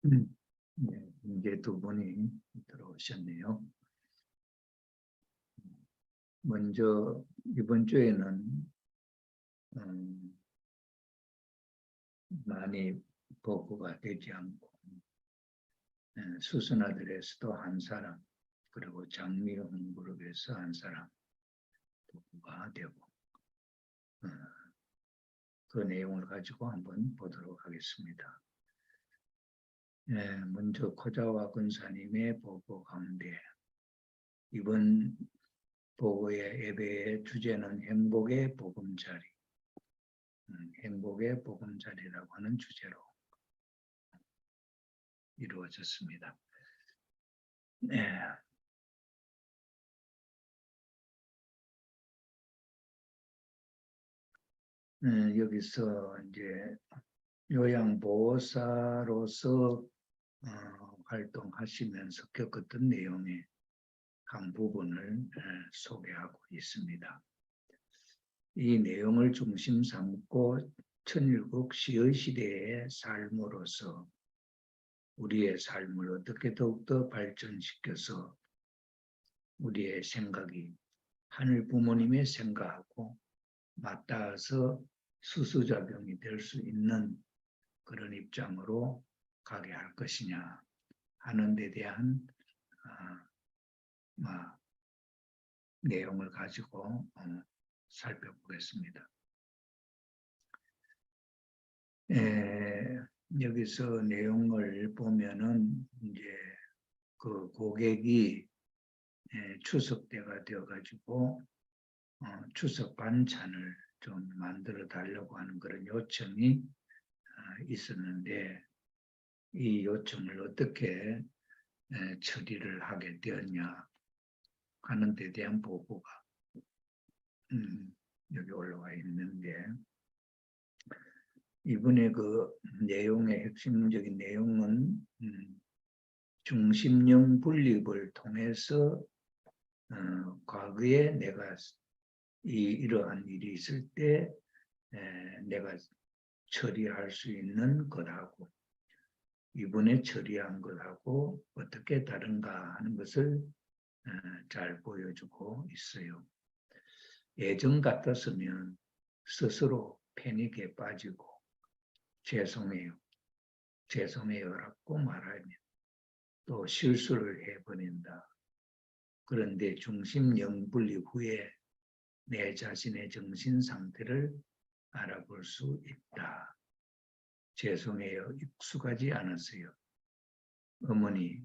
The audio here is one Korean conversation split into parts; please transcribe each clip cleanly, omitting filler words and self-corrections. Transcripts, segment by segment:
네, 이제 두 분이 들어오셨네요. 먼저 이번 주에는 음, 많이 보고가 되지 않고 수선아들에서도 한 사람, 그리고 장미홍 그룹에서 한 사람 보고가 되고 어, 그 내용을 가지고 한번 보도록 하겠습니다. 먼저 코자와 근사님의 보고 가운데 이번 보고의 예배의 주제는 행복의 보금자리, 행복의 보금자리라고 하는 주제로 이루어졌습니다. 네. 여기서 이제 요양보호사로서 활동하시면서 겪었던 내용의 한 부분을 소개하고 있습니다. 이 내용을 중심 삼고 천일국 시의 시대의 삶으로서 우리의 삶을 어떻게 더욱더 발전시켜서 우리의 생각이 하늘 부모님의 생각하고 맞닿아서 수수작용이 될 수 있는 그런 입장으로 가게 할 것이냐 하는 데 대한 내용을 가지고 살펴보겠습니다. 여기서 내용을 보면은 이제 그 고객이 추석 때가 되어가지고 추석 반찬을 좀 만들어 달라고 하는 그런 요청이 있었는데 이 요청을 어떻게 처리를 하게 되었냐 하는 데 대한 보고가 여기 올라와 있는데 이번에 그 내용의 핵심적인 내용은 중심령 분립을 통해서 과거에 내가 이러한 일이 있을 때 내가 처리할 수 있는 것하고 이번에 처리한 것하고 어떻게 다른가 하는 것을 잘 보여주고 있어요. 예전 같았으면 스스로 패닉에 빠지고 죄송해요, 죄송해요라고 말하면 또 실수를 해버린다. 그런데 중심 영분리 후에 내 자신의 정신 상태를 알아볼 수 있다. 죄송해요, 익숙하지 않았어요. 어머니,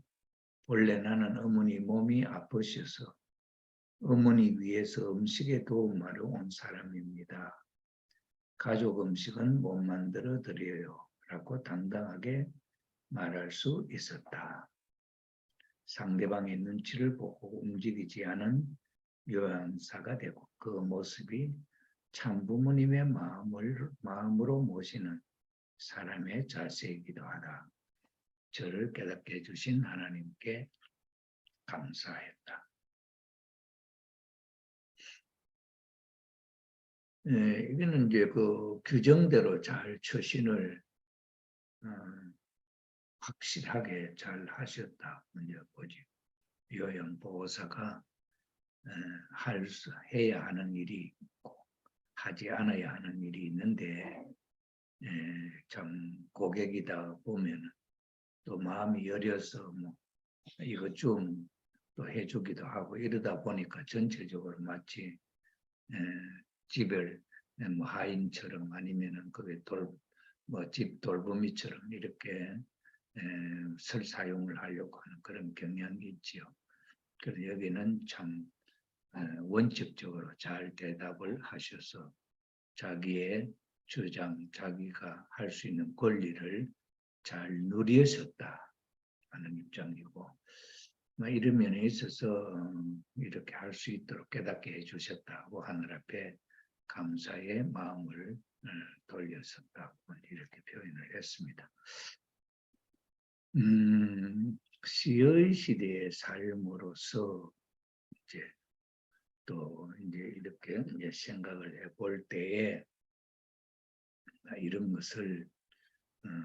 원래 나는 어머니 몸이 아프셔서 어머니 위해서 음식에 도움하러 온 사람입니다. 가족 음식은 못 만들어 드려요. 라고 당당하게 말할 수 있었다. 상대방의 눈치를 보고 움직이지 않은 요양사가 되고 그 모습이 참 부모님의 마음으로 모시는 사람의 자세이기도 하다. 저를 깨닫게 해주신 하나님께 감사했다. 이거는 이제 그 규정대로 잘 처신을 확실하게 잘 하셨다. 먼저 보지. 요양보호사가 해야 하는 일이 있고 하지 않아야 하는 일이 있는데 참 고객이다 보면 또 마음이 여려서 뭐 이거 좀 또 해주기도 하고 이러다 보니까 전체적으로 마치 집을 뭐 하인처럼 아니면은 그게 집 돌보미처럼 이렇게 사용을 하려고 하는 그런 경향이 있지요. 그래서 여기는 참 원칙적으로 잘 대답을 하셔서 자기의 주장, 자기가 할 수 있는 권리를 잘 누리셨다 하는 입장이고 이런 면에 있어서 이렇게 할 수 있도록 깨닫게 해주셨다고 하늘 앞에 감사의 마음을 돌렸었다고 이렇게 표현을 했습니다. 시의 시대의 삶으로서 이제 또 이제 이렇게 이제 생각을 해볼 때에 이런 것을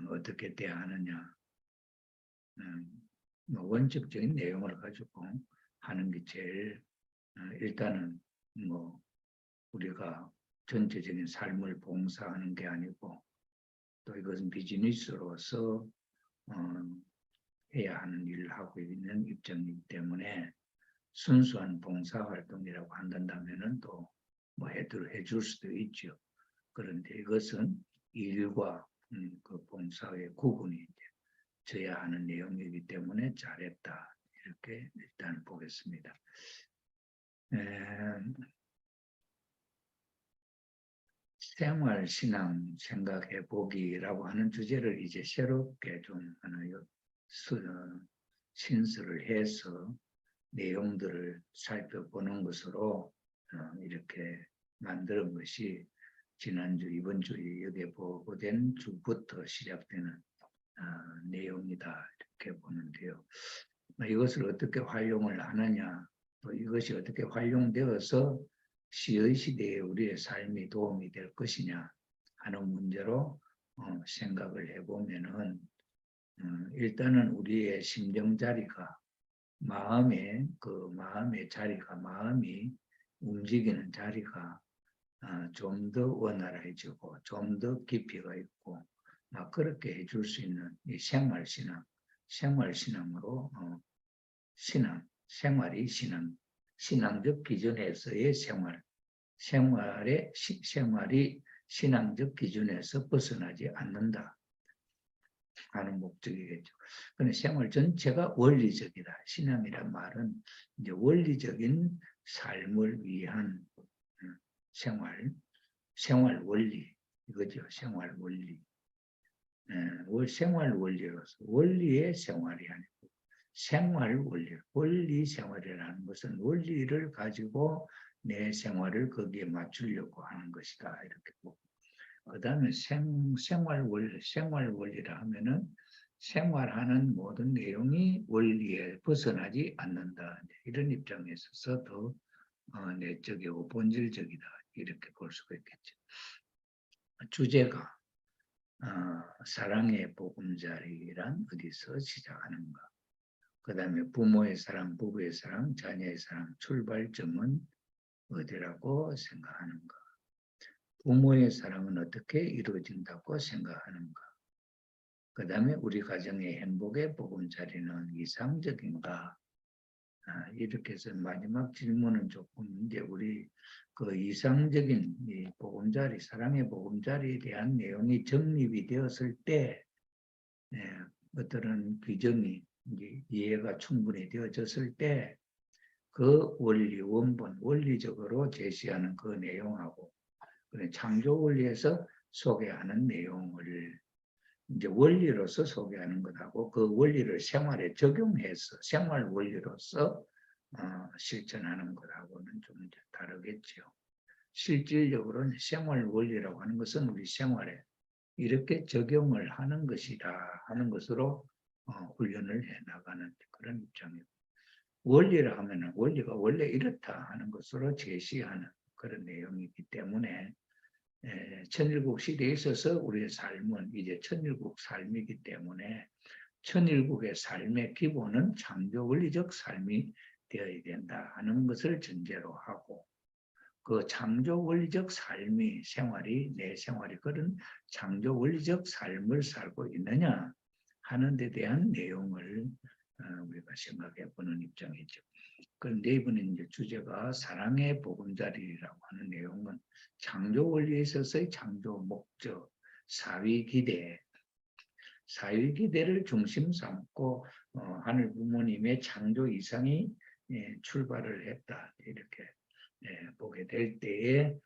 어떻게 대하느냐 뭐 원칙적인 내용을 가지고 하는 게 제일 일단은 뭐 우리가 전체적인 삶을 봉사하는 게 아니고 또 이것은 비즈니스로서 해야 하는 일을 하고 있는 입장이기 때문에 순수한 봉사활동이라고 한다면은 또 뭐 해줄 수도 있죠. 그런데 이것은 일과 그 봉사의 구분이 져야 하는 내용이기 때문에 잘했다. 이렇게 일단 보겠습니다. 생활신앙 생각해 보기라고 하는 주제를 이제 새롭게 좀 하나 신설을 해서 내용들을 살펴보는 것으로 이렇게 만드는 것이 지난주, 이번 주에 여기에 보고된 주부터 시작되는 내용이다 이렇게 보는데요. 이것을 어떻게 활용을 하느냐, 또 이것이 어떻게 활용되어서 시의 시대에 우리의 삶이 도움이 될 것이냐 하는 문제로 생각을 해보면은 일단은 우리의 심정 자리가 마음의 자리가 마음이 움직이는 자리가 좀 더 원활해지고 좀 더 깊이가 있고 막 그렇게 해줄 수 있는 이 생활신앙으로 생활이 신앙적 기준에서의 생활이 신앙적 기준에서 벗어나지 않는다 하는 목적이겠죠. 그런데 생활 전체가 원리적이다. 신앙이란 말은 이제 원리적인 삶을 위한 생활 원리 이거죠. 생활 원리. 생활 원리로서 원리의 생활이 아니고 생활 원리 생활이라는 것은 원리를 가지고 내 생활을 거기에 맞추려고 하는 것이다. 이렇게 보고. 그 다음에 생활 원리라 하면은 생활하는 모든 내용이 원리에 벗어나지 않는다. 이런 입장에 있어서 더 내적이고 본질적이다. 이렇게 볼 수가 있겠죠. 주제가 사랑의 보금자리란 어디서 시작하는가? 그 다음에 부모의 사랑, 부부의 사랑, 자녀의 사랑, 출발점은 어디라고 생각하는가? 부모의 사랑은 어떻게 이루어진다고 생각하는가? 그 다음에 우리 가정의 행복의 보금자리는 이상적인가? 이렇게 해서 마지막 질문은 조금 이제 우리 그 이상적인 이 보금자리, 사랑의 보금자리에 대한 내용이 정립이 되었을 때 어떤 규정이 이제 이해가 충분히 되어졌을 때 그 원리, 원본, 원리적으로 제시하는 그 내용하고 창조 원리에서 소개하는 내용을 이제 원리로서 소개하는 것하고 그 원리를 생활에 적용해서 생활 원리로서 실천하는 것하고는 좀 다르겠죠. 실질적으로는 생활 원리라고 하는 것은 우리 생활에 이렇게 적용을 하는 것이다 하는 것으로 훈련을 해나가는 그런 입장이고 원리라 하면 원리가 원래 이렇다 하는 것으로 제시하는 그런 내용이기 때문에 천일국 시대에 있어서 우리의 삶은 이제 천일국 삶이기 때문에 천일국의 삶의 기본은 창조 원리적 삶이 되어야 된다 하는 것을 전제로 하고 그 창조 원리적 삶이 내 생활이 그런 창조 원리적 삶을 살고 있느냐 하는 데 대한 내용을 우리가 생각해 보는 입장이죠. 그런데 이번에 이제 주제가 사랑의 보금자리라고 하는 내용은 창조 원리에 있어서의 창조 목적, 사위기대를 중심 삼고 하늘 부모님의 창조 이상이 출발을 했다. 이렇게 보게 될 때에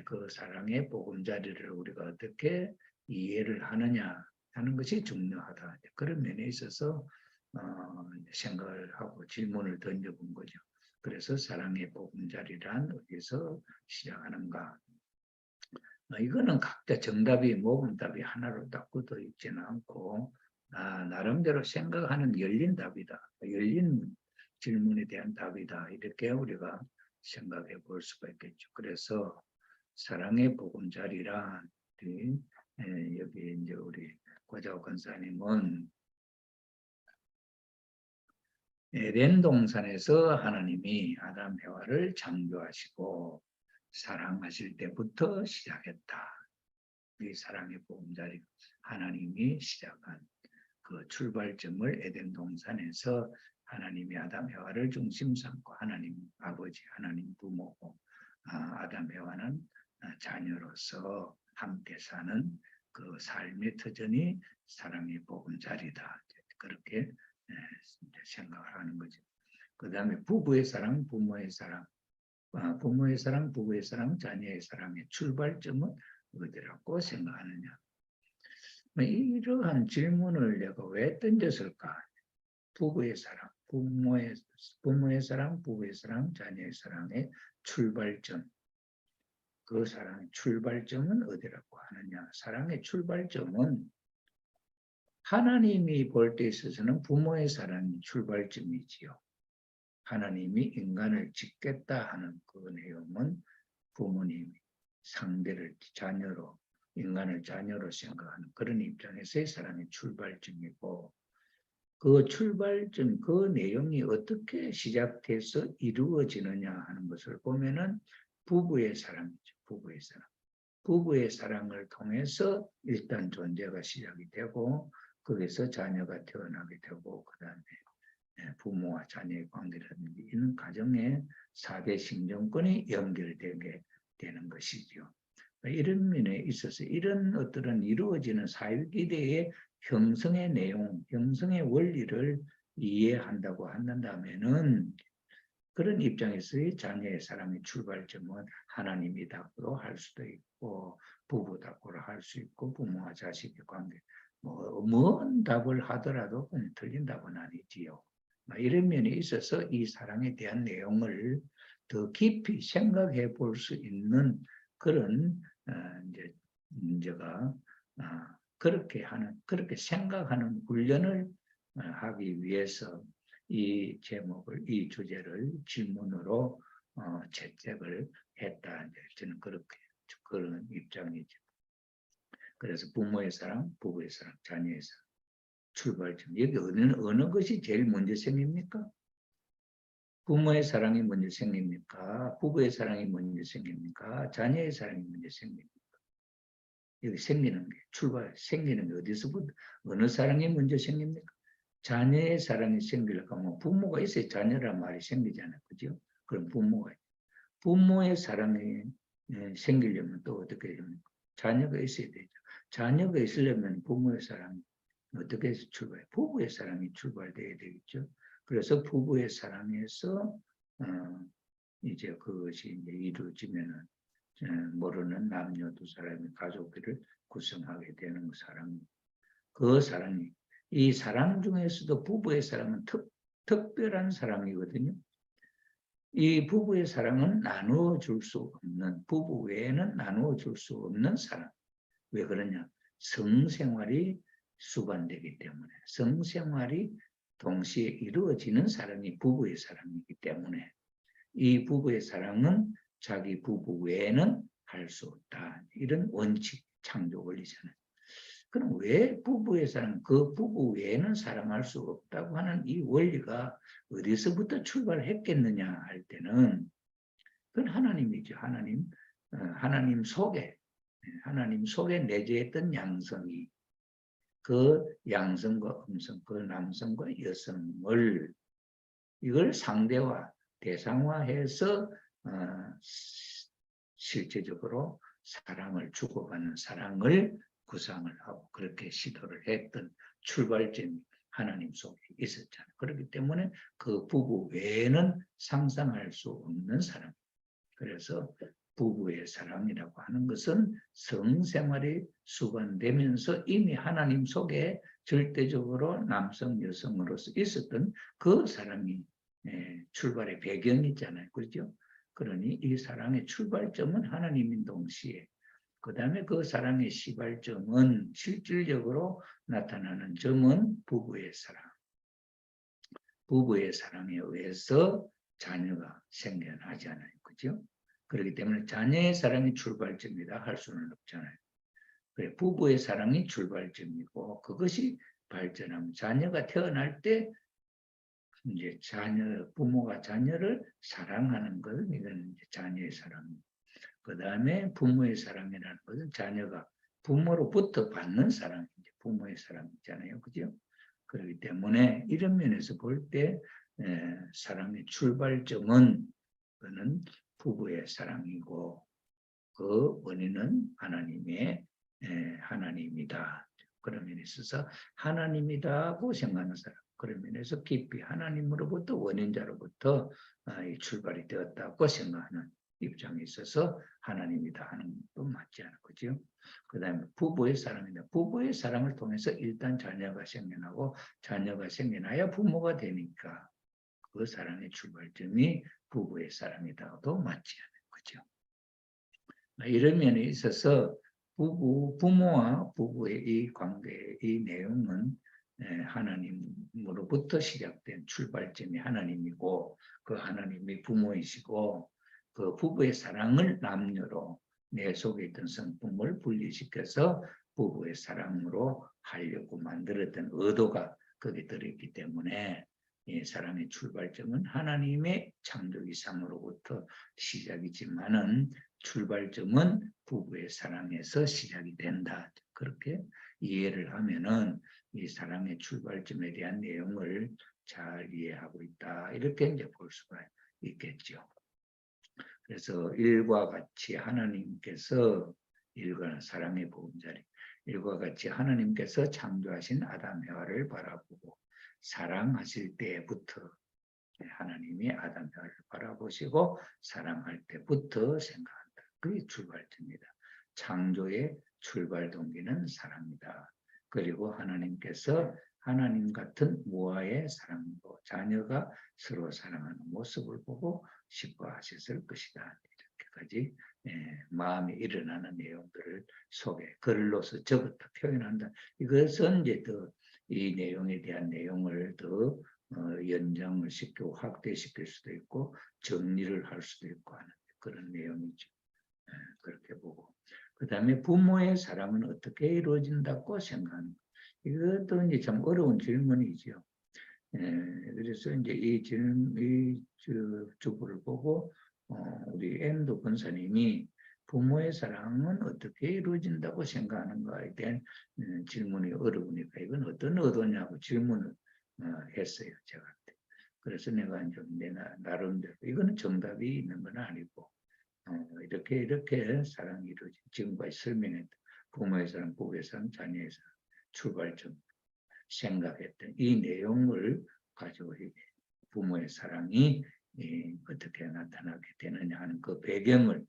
그 사랑의 보금자리를 우리가 어떻게 이해를 하느냐 하는 것이 중요하다. 그런 면에 있어서 생각을 하고 질문을 던져본 거죠. 그래서 사랑의 보금자리란 어디서 시작하는가? 이거는 각자 정답이 모금답이 하나로 딱 굳어 있지는 않고 나름대로 생각하는 열린 답이다. 열린 질문에 대한 답이다. 이렇게 우리가 생각해 볼 수가 있겠죠. 그래서 사랑의 보금자리란 여기 이제 우리 고자옥 권사님은 에덴 동산에서 하나님이 아담 해와를 창조하시고 사랑하실 때부터 시작했다. 이 사랑의 보금자리 하나님이 시작한 그 출발점을 에덴 동산에서 하나님이 아담 해와를 중심 삼고 하나님 아버지, 하나님 부모고 아담 해와는 자녀로서 함께 사는 그 삶의 터전이 사랑의 보금자리다. 그렇게 생각을 하는 거죠. 그 다음에 부부의 사랑, 부모의 사랑, 부모의 사랑, 부부의 사랑, 자녀의 사랑의 출발점은 어디라고 생각하느냐. 이러한 질문을 내가 왜 던졌을까? 부부의 사랑, 부모의 사랑, 부부의 사랑, 자녀의 사랑의 출발점. 그 사랑의 출발점은 어디라고 하느냐? 사랑의 출발점은 하나님이 볼 때 있어서는 부모의 사랑이 출발점이지요. 하나님이 인간을 짓겠다 하는 그 내용은 부모님이 상대를 자녀로, 인간을 자녀로 생각하는 그런 입장에서의 사랑의 출발점이고, 그 출발점, 그 내용이 어떻게 시작돼서 이루어지느냐 하는 것을 보면은 부부의 사랑이죠. 부부의 사랑. 부부의 사랑을 통해서 일단 존재가 시작이 되고, 거기서 자녀가 태어나게 되고, 그 다음에 부모와 자녀의 관계라든지 이런 가정의 4대 신정권이 연결되게 되는 것이죠. 이런 면에 있어서 이런 어떤 이루어지는 사회기대의 형성의 내용, 형성의 원리를 이해한다고 한다면은 그런 입장에서의 자녀의 사랑의 출발점은 하나님이다고 할 수도 있고 부부다고 할 수 있고 부모와 자식의 관계 뭔 답을 하더라도 틀린다고는 아니지요. 이런 면에 있어서 이 사랑에 대한 내용을 더 깊이 생각해 볼 수 있는 그런 이제 문제가 그렇게 생각하는 훈련을 하기 위해서 이 제목을, 이 주제를 질문으로 채택을 했다. 저는 그렇게 그런 입장이죠. 그래서 부모의 사랑, 부부의 사랑, 자녀의 사랑, 출발점. 여기 어느 것이 제일 먼저 생깁니까? 부모의 사랑이 먼저 생깁니까? 부부의 사랑이 먼저 생깁니까? 자녀의 사랑이 먼저 생깁니까? 여기 생기는 게, 생기는 게 어디서부터, 어느 사랑이 먼저 생깁니까? 자녀의 사랑이 생기려고 하면 부모가 있어야 자녀란 말이 생기잖아요. 그죠? 그럼 부모의 사랑이 생기려면 또 어떻게 해야 됩니까? 자녀가 있어야 되죠. 자녀가 있으려면 부모의 사랑이 어떻게 해서 출발해? 부부의 사랑이 출발돼야 되겠죠. 그래서 부부의 사랑에서 이제 그것이 이제 이루어지면은 모르는 남녀 두 사람이 가족들을 구성하게 되는 사랑. 그 사랑이 이 사랑 중에서도 부부의 사랑은 특별한 사랑이거든요. 이 부부의 사랑은 나누어 줄 수 없는, 부부 외에는 나누어 줄 수 없는 사랑. 왜 그러냐? 성생활이 수반되기 때문에, 성생활이 동시에 이루어지는 사랑이 부부의 사랑이기 때문에 이 부부의 사랑은 자기 부부 외에는 할 수 없다. 이런 원칙, 창조 원리잖아요. 그럼 왜 부부의 사랑, 그 부부 외에는 사랑할 수 없다고 하는 이 원리가 어디서부터 출발했겠느냐 할 때는 그건 하나님이죠. 하나님 속에 내재했던 양성이 그 양성과 음성, 그 남성과 여성을 이걸 상대화, 대상화해서 실제적으로 사랑을 주고받는 사랑을 구상을 하고 그렇게 시도를 했던 출발점이 하나님 속에 있었잖아요. 그렇기 때문에 그 부부 외에는 상상할 수 없는 사랑. 그래서 부부의 사랑이라고 하는 것은 성생활이 수반되면서 이미 하나님 속에 절대적으로 남성, 여성으로서 있었던 그 사랑이 출발의 배경이 있잖아요. 그렇죠? 그러니 이 사랑의 출발점은 하나님인 동시에 그 다음에 그 사랑의 시발점은 실질적으로 나타나는 점은 부부의 사랑. 부부의 사랑에 의해서 자녀가 생겨나잖아요. 그죠? 그렇기 때문에 자녀의 사랑이 출발점이다 할 수는 없잖아요. 그래, 부부의 사랑이 출발점이고 그것이 발전하면 자녀가 태어날 때 이제 부모가 자녀를 사랑하는 것은 이건 이제 자녀의 사랑. 그 다음에 부모의 사랑이라는 것은 자녀가 부모로부터 받는 사랑, 이제 부모의 사랑이잖아요, 그죠? 그렇기 때문에 이런 면에서 볼 때 사랑의 출발점은 그는 부부의 사랑이고 그 원인은 하나님이다. 그런 면에 있어서 하나님이다고 생각하는 사람. 그런 면에서 깊이 하나님으로부터 원인자로부터 출발이 되었다고 생각하는 입장에 있어서 하나님이다 하는 것도 맞지 않은 거죠. 그 다음에 부부의 사랑이다. 부부의 사랑을 통해서 일단 자녀가 생겨나고 자녀가 생겨나야 부모가 되니까 그 사랑의 출발점이 부부의 사랑이다도 맞지 않은 거죠. 이런 면에 있어서 부모와 부부의 이 관계의 이 내용은 하나님으로부터 시작된 출발점이 하나님이고 그 하나님이 부모이시고 그 부부의 사랑을 남녀로 내 속에 있던 성품을 분리시켜서 부부의 사랑으로 하려고 만들었던 의도가 거기에 들어있기 때문에 이 사랑의 출발점은 하나님의 창조 이상으로부터 시작이지만은 출발점은 부부의 사랑에서 시작이 된다. 그렇게 이해를 하면은 이 사랑의 출발점에 대한 내용을 잘 이해하고 있다. 이렇게 이제 볼 수가 있겠죠. 그래서 일과 같이 하나님께서 일과는 사랑의 보금자리. 일과 같이 하나님께서 창조하신 아담 해와를 바라보고 사랑하실 때부터 하나님이 아담 해와를 바라보시고 사랑할 때부터 생각한다. 그게 출발점입니다. 창조의 출발 동기는 사랑이다. 그리고 하나님께서 하나님 같은 모아의 사랑으로 자녀가 서로 사랑하는 모습을 보고 기뻐하셨을 것이다. 이렇게까지 마음에 일어나는 내용들을 속에 글로서 적었다 표현한다. 이것은 이제 더 이 내용에 대한 내용을 더 연장을 시키고 확대시킬 수도 있고 정리를 할 수도 있고 하는 그런 내용이죠. 그렇게 보고 그 다음에 부모의 사랑은 어떻게 이루어진다고 생각하는 이것도 이제 참 어려운 질문이죠. 그래서 이제 이 주부를 보고 우리 엠도 권사님이 부모의 사랑은 어떻게 이루어진다고 생각하는가에 대한 질문이 어려우니까 이건 어떤 의도냐고 질문을 했어요, 제가. 그래서 내가 이제 나름대로 이거는 정답이 있는 건 아니고 이렇게 사랑이 이루어진 지금까지 설명했던 부모의 사랑, 부부의 사랑, 자녀의 사랑 출발점 생각했던 이 내용을 가지고 부모의 사랑이 어떻게 나타나게 되느냐 하는 그 배경을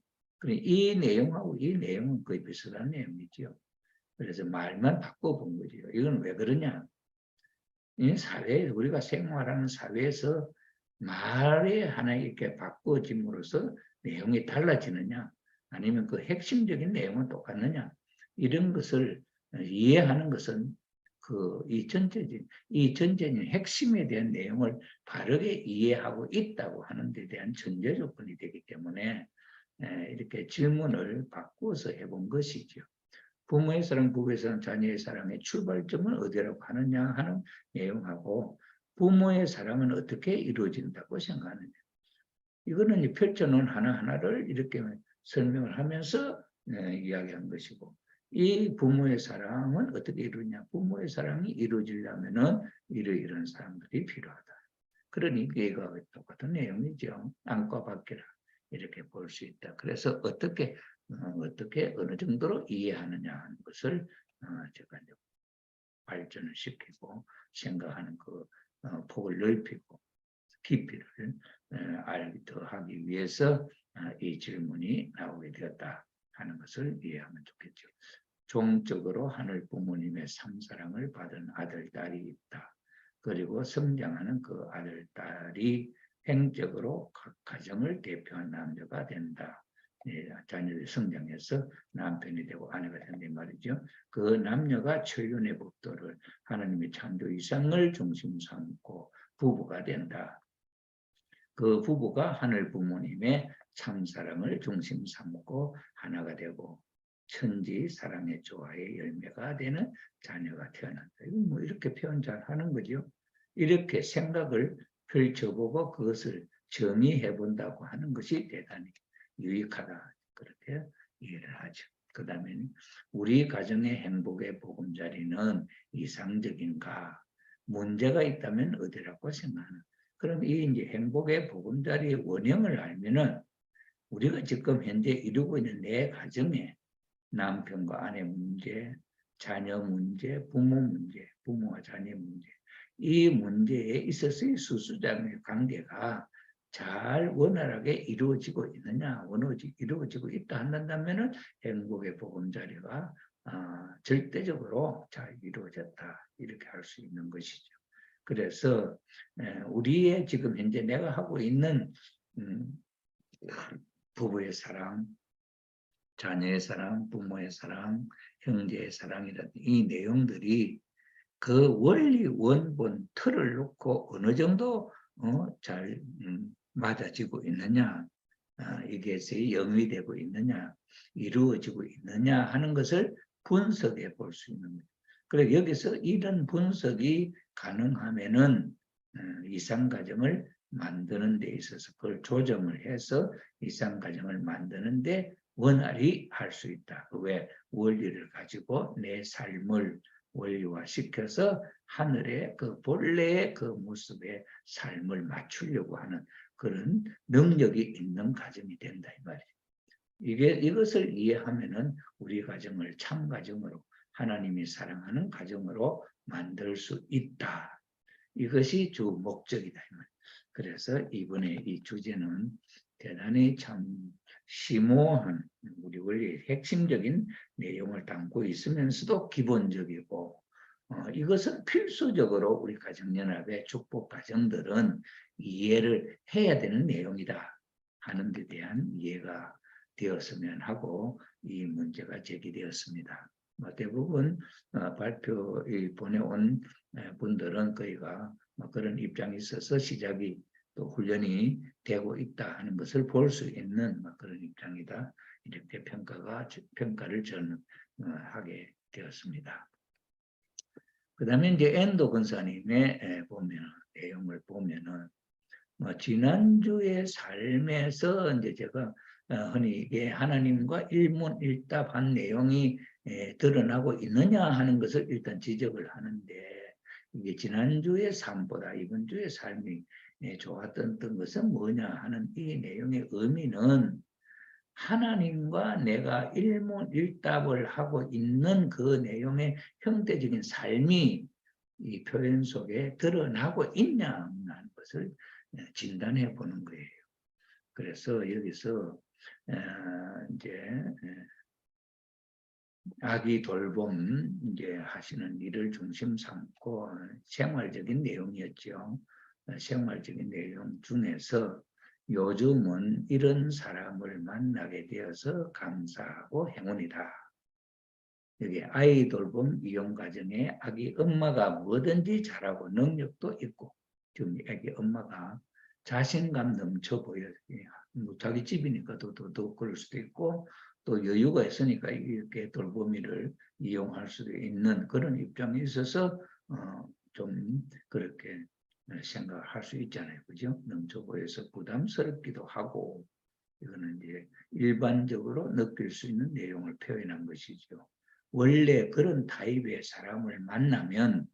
이 내용하고 이 내용은 거의 비슷한 내용이죠. 그래서 말만 바꿔본 거죠. 이건 왜 그러냐? 이 사회 우리가 생활하는 사회에서 말이 하나 이렇게 바꿔짐으로써 내용이 달라지느냐? 아니면 그 핵심적인 내용은 똑같느냐? 이런 것을 이해하는 것은 이 전제적인 핵심에 대한 내용을 바르게 이해하고 있다고 하는 데 대한 전제 조건이 되기 때문에 이렇게 질문을 바꾸어서 해본 것이죠. 부모의 사랑, 부부의 사랑, 자녀의 사랑의 출발점은 어디라고 하느냐 하는 내용하고 부모의 사랑은 어떻게 이루어진다고 생각하느냐. 이거는 펼쳐놓은 하나하나를 이렇게 설명을 하면서 이야기한 것이고 이 부모의 사랑은 어떻게 이루냐. 부모의 사랑이 이루어지려면 이러이러한 사람들이 필요하다. 그러니 이거 똑같은 내용이죠. 안과 밖이라 이렇게 볼 수 있다. 그래서 어떻게 어느 정도로 이해하느냐 하는 것을 제가 이제 발전을 시키고 생각하는 그 폭을 넓히고 깊이를 더하기 위해서 이 질문이 나오게 되었다 하는 것을 이해하면 좋겠죠. 종적으로 하늘 부모님의 삼사랑을 받은 아들, 딸이 있다. 그리고 성장하는 그 아들, 딸이 행적으로 각 가정을 대표한 남자가 된다. 자녀들이 성장해서 남편이 되고 아내가 된다 말이죠. 그 남녀가 천륜의 법도를 하나님의 창조 이상을 중심 삼고 부부가 된다. 그 부부가 하늘 부모님의 참사랑을 중심 삼고 하나가 되고 천지 사랑의 조화의 열매가 되는 자녀가 태어난다. 이거 뭐 이렇게 표현 잘 하는 거죠. 이렇게 생각을 펼쳐보고 그것을 정의해 본다고 하는 것이 대단히 유익하다. 그렇게 이해를 하죠. 그 다음에 우리 가정의 행복의 보금자리는 이상적인가? 문제가 있다면 어디라고 생각하나? 그럼 이 이제 행복의 보금자리의 원형을 알면은 우리가 지금 현재 이루고 있는 내 가정에 남편과 아내 문제, 자녀 문제, 부모 문제, 부모와 자녀 문제, 이 문제에 있어서의 수수자의 관계가 잘 원활하게 이루어지고 있느냐, 이루어지고 있다 한다면은 행복의 보금자리가 절대적으로 잘 이루어졌다 이렇게 할 수 있는 것이죠. 그래서 우리의 지금 현재 내가 하고 있는 부부의 사랑, 자녀의 사랑, 부모의 사랑, 형제의 사랑이라든 이 내용들이 그 원리 원본 틀을 놓고 어느 정도 잘 맞아지고 있느냐, 이게 영위되고 있느냐, 이루어지고 있느냐 하는 것을 분석해 볼 수 있는 거예요. 그래서 여기서 이런 분석이 가능하면은 이상가정을 만드는 데 있어서 그걸 조정을 해서 이상가정을 만드는 데 원활히 할 수 있다. 왜? 원리를 가지고 내 삶을 원리화시켜서 하늘의 그 본래의 그 모습의 삶을 맞추려고 하는 그런 능력이 있는 가정이 된다 이 말이에요. 이것을 이해하면은 우리 가정을 참 가정으로 하나님이 사랑하는 가정으로 만들 수 있다. 이것이 주 목적이다 이 말이에요. 그래서 이번에 이 주제는 대단히 참 심오한 우리 원리의 핵심적인 내용을 담고 있으면서도 기본적이고 이것은 필수적으로 우리 가정연합의 축복 가정들은 이해를 해야 되는 내용이다 하는 데 대한 이해가 되었으면 하고 이 문제가 제기되었습니다. 대부분 발표 보내온 분들은 거의가 그런 입장이 있어서 시작이 또 훈련이 되고 있다 하는 것을 볼 수 있는 그런 입장이다. 이렇게 평가를 저는 하게 되었습니다. 그 다음에 이제 엔도 권사님의 내용을 보면은 지난주의 삶에서 이제 제가 흔히 이게 하나님과 일문일답한 내용이 드러나고 있느냐 하는 것을 일단 지적을 하는데 이게 지난주의 삶보다 이번 주의 삶이 좋았던 것은 뭐냐 하는 이 내용의 의미는 하나님과 내가 일문일답을 하고 있는 그 내용의 형태적인 삶이 이 표현 속에 드러나고 있냐 하는 것을 진단해 보는 거예요. 그래서 여기서 이제 아기 돌봄 이제 하시는 일을 중심 삼고 생활적인 내용이었죠. 생활적인 내용 중에서 요즘은 이런 사람을 만나게 되어서 감사하고 행운이다. 여기 아이 돌봄 이용 과정에 아기 엄마가 뭐든지 잘하고 능력도 있고 지금 아기 엄마가 자신감 넘쳐 보여요. 자기 집이니까 더 그럴 수도 있고 또 여유가 있으니까 이렇게 돌보미를 이용할 수도 있는 그런 입장에 있어서 좀 그렇게 생각할 수 있잖아요. 그죠? 넘쳐 보여서 부담스럽기도 하고 이거는 이제 일반적으로 느낄 수 있는 내용을 표현한 것이죠. 원래 그런 타입의 사람을 만나면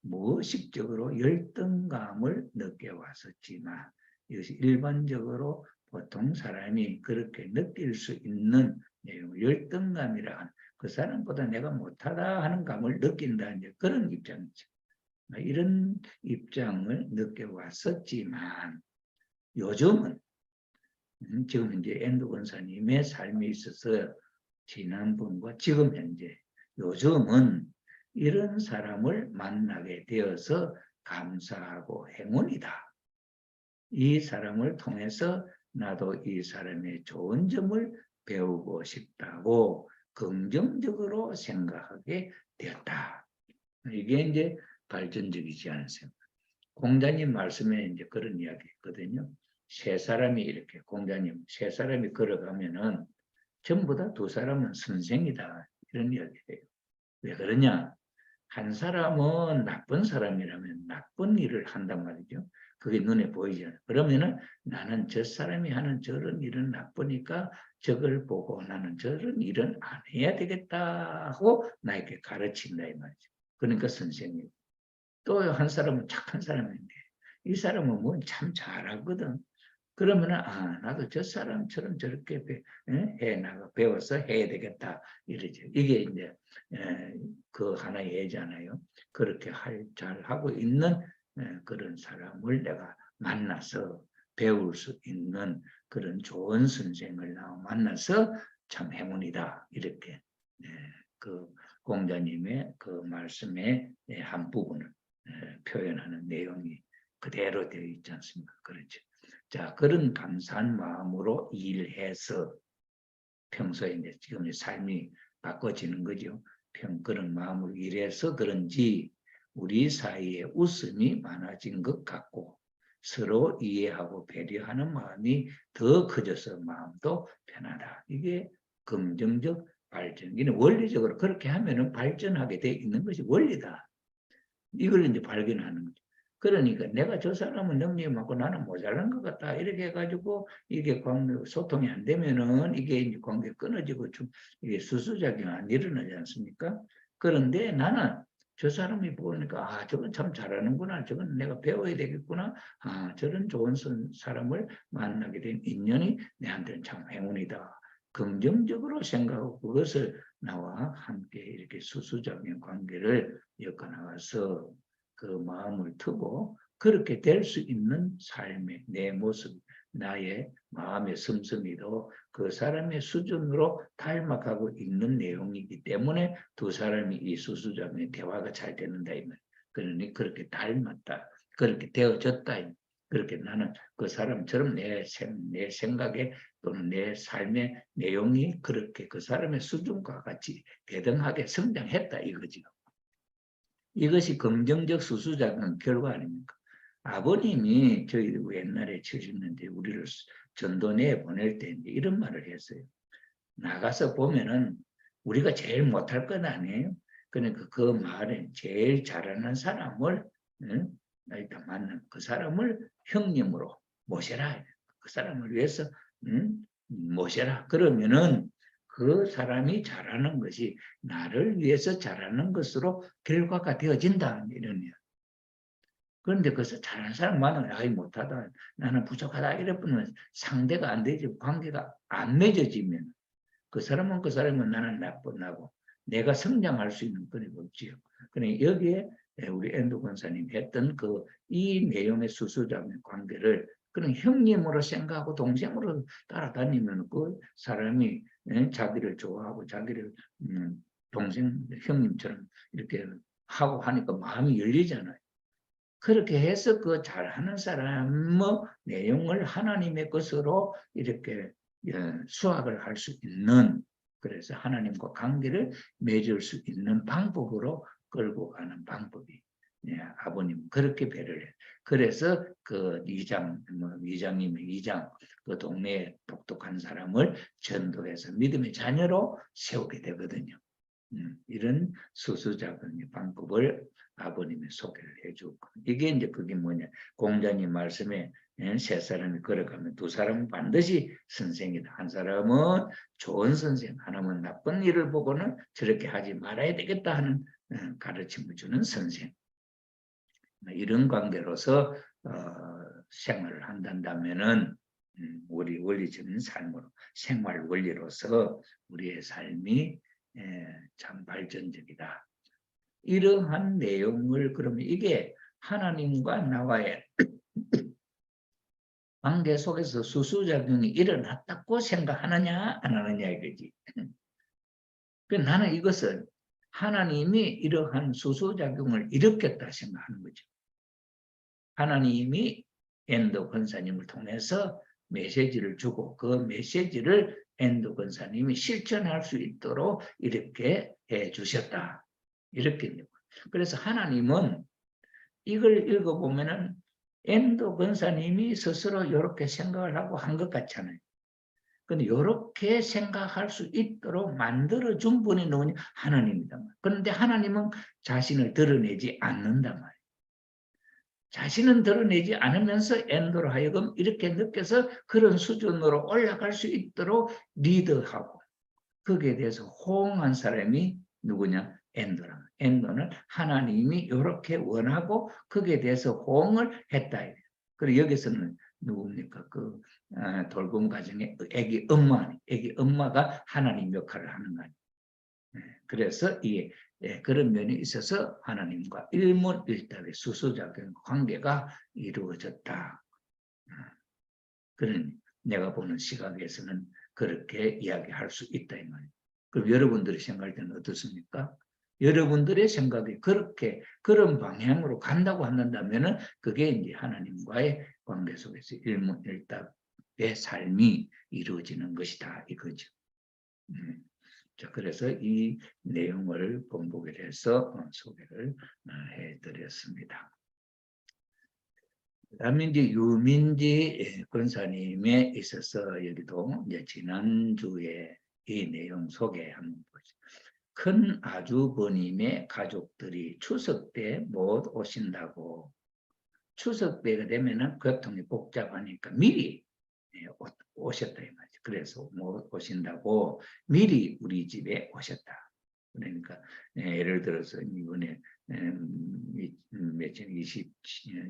무의식적으로 열등감을 느껴왔었지만 이것이 일반적으로 보통 사람이 그렇게 느낄 수 있는 내용, 열등감이라 그 사람보다 내가 못하다 하는 감을 느낀다는 그런 입장이죠. 이런 입장을 느껴왔었지만 요즘은 지금 이제 엔도 권사님의 삶에 있어서 지난번과 지금 현재 요즘은 이런 사람을 만나게 되어서 감사하고 행운이다. 이 사람을 통해서 나도 이 사람의 좋은 점을 배우고 싶다고 긍정적으로 생각하게 되었다. 이게 이제 발전적이지 않습니까? 공자님 말씀에 이제 그런 이야기 있거든요. 세 사람이 이렇게 공자님 세 사람이 걸어가면은 전부 다 두 사람은 선생이다 이런 이야기예요. 왜 그러냐? 한 사람은 나쁜 사람이라면 나쁜 일을 한단 말이죠. 그게 눈에 보이잖아요. 그러면은 나는 저 사람이 하는 저런 일은 나쁘니까 저걸 보고 나는 저런 일은 안 해야 되겠다 하고 나에게 가르친다 이 말이죠. 그러니까 선생님. 또 한 사람은 착한 사람인데 이 사람은 뭐 참 잘하거든. 그러면은 나도 저 사람처럼 저렇게 해 나가 배워서 해야 되겠다 이러죠. 이게 이제 그 하나의 예잖아요. 그렇게 잘 하고 있는 그런 사람을 내가 만나서 배울 수 있는 그런 좋은 선생을 만나서 참 행운이다 이렇게 그 공자님의 그 말씀의 한 부분을 표현하는 내용이 그대로 되어 있지 않습니까? 그렇죠. 자, 그런 감사한 마음으로 일해서 평소에 이제 지금 삶이 바꿔지는 거죠. 그런 마음으로 일해서 그런지 우리 사이에 웃음이 많아진 것 같고 서로 이해하고 배려하는 마음이 더 커져서 마음도 편하다. 이게 긍정적 발전. 이는 원리적으로 그렇게 하면은 발전하게 돼 있는 것이 원리다. 이걸 이제 발견하는 거죠. 그러니까 내가 저 사람은 능력이 많고 나는 모자란 것 같다. 이렇게 해가지고 이게 소통이 안 되면은 이게 이제 관계 끊어지고 좀 이게 수수작용이 안 일어나지 않습니까? 그런데 나는 저 사람이 보니까 저건 참 잘하는구나. 저건 내가 배워야 되겠구나. 저런 좋은 사람을 만나게 된 인연이 내한테는 참 행운이다. 긍정적으로 생각하고 그것을 나와 함께 이렇게 수수작용 관계를 엮어나가서 그 마음을 트고 그렇게 될 수 있는 삶의 내 모습, 나의 마음의 씀씀이도 그 사람의 수준으로 닮아가고 있는 내용이기 때문에 두 사람이 이 수수작용의 대화가 잘 되는다. 그러니 그렇게 닮았다. 그렇게 되어졌다. 그렇게 나는 그 사람처럼 내 생각에 또는 내 삶의 내용이 그렇게 그 사람의 수준과 같이 대등하게 성장했다 이거죠. 이것이 긍정적 수수작용 결과 아닙니까? 아버님이 저희 옛날에 70년대 우리를 전도내에 보낼 때 이런 말을 했어요. 나가서 보면은 우리가 제일 못할 건 아니에요. 그러니까 그 마을에 제일 잘하는 사람을 일단 만난 그 사람을 형님으로 모셔라. 그 사람을 위해서 모셔라. 그러면은 그 사람이 잘하는 것이 나를 위해서 잘하는 것으로 결과가 되어진다. 이러네요. 그런데 그래서 잘하는 사람 만나면 아이 못하다. 나는 부족하다. 이러면 상대가 안 되지. 관계가 안 맺어지면 그 사람은 나는 나고 내가 성장할 수 있는 건 없지요. 그러니 여기에 우리 엔도 권사님 했던 이 내용의 수수작용 관계를 그런 형님으로 생각하고 동생으로 따라다니면 그 사람이 자기를 좋아하고 자기를 동생 형님처럼 이렇게 하고 하니까 마음이 열리잖아요. 그렇게 해서 그 잘하는 사람의 내용을 하나님의 것으로 이렇게 수학을 할 수 있는 그래서 하나님과 관계를 맺을 수 있는 방법으로 끌고 가는 방법이 아버님 그렇게 배려를 해요. 그래서 그 이장님의 이장 그 동네에 똑똑한 사람을 전도해서 믿음의 자녀로 세우게 되거든요. 이런 수수작용의 방법을 아버님이 소개를 해주고 이게 이제 그게 뭐냐 공자님 말씀에 세 사람이 걸어가면 두 사람은 반드시 선생이다. 한 사람은 좋은 선생, 하나는 나쁜 일을 보고는 저렇게 하지 말아야 되겠다 하는 가르침을 주는 선생. 이런 관계로서 생활을 한다면은 우리 원리적인 삶으로 생활 원리로서 우리의 삶이 참 발전적이다. 이러한 내용을 그러면 이게 하나님과 나와의 관계 속에서 수수작용이 일어났다고 생각하느냐 안 하느냐 이거지. 나는 이것을 하나님이 이러한 수수작용을 일으켰다 생각하는 거죠. 하나님이 엔도 권사님을 통해서 메시지를 주고 그 메시지를 엔도 권사님이 실천할 수 있도록 이렇게 해 주셨다. 이렇게. 그래서 하나님은 이걸 읽어보면은 엔도 권사님이 스스로 이렇게 생각을 하고 한 것 같잖아요. 근데 이렇게 생각할 수 있도록 만들어준 분이 누구냐? 하나님이다. 그런데 하나님은 자신을 드러내지 않는단 말이에요. 자신은 드러내지 않으면서 엔도로 하여금 이렇게 느껴서 그런 수준으로 올라갈 수 있도록 리드하고 거기에 대해서 호응한 사람이 누구냐? 엔도라. 엔도는 하나님이 이렇게 원하고 거기에 대해서 호응을 했다. 그리고 여기서는 누굽니까? 그 돌봄 가정의 애기 엄마가 하나님 역할을 하는 거예요. 그래서 이 그런 면이 있어서 하나님과 일문일답의 수소작용 관계가 이루어졌다. 그런 내가 보는 시각에서는 그렇게 이야기할 수 있다 이 말이에요. 그럼 여러분들의 생각할 때는 어떻습니까? 여러분들의 생각이 그렇게 그런 방향으로 간다고 한다면은 그게 이제 하나님과의 관계 속에서 일문일답의 삶이 이루어지는 것이다 이거죠. 자, 그래서 이 내용을 본보기를 해서 소개를 해드렸습니다. 그다음에 이제 유민지 권사님에 있어서 여기도 이제 지난주에 이 내용 소개 한번 보죠. 큰 아주버님의 가족들이 추석 때 못 오신다고 추석 때가 되면은 교통이 복잡하니까 미리 오셨다 이 말이죠. 그래서 못 오신다고 미리 우리 집에 오셨다. 그러니까 예를 들어서 이번에 며칠 27,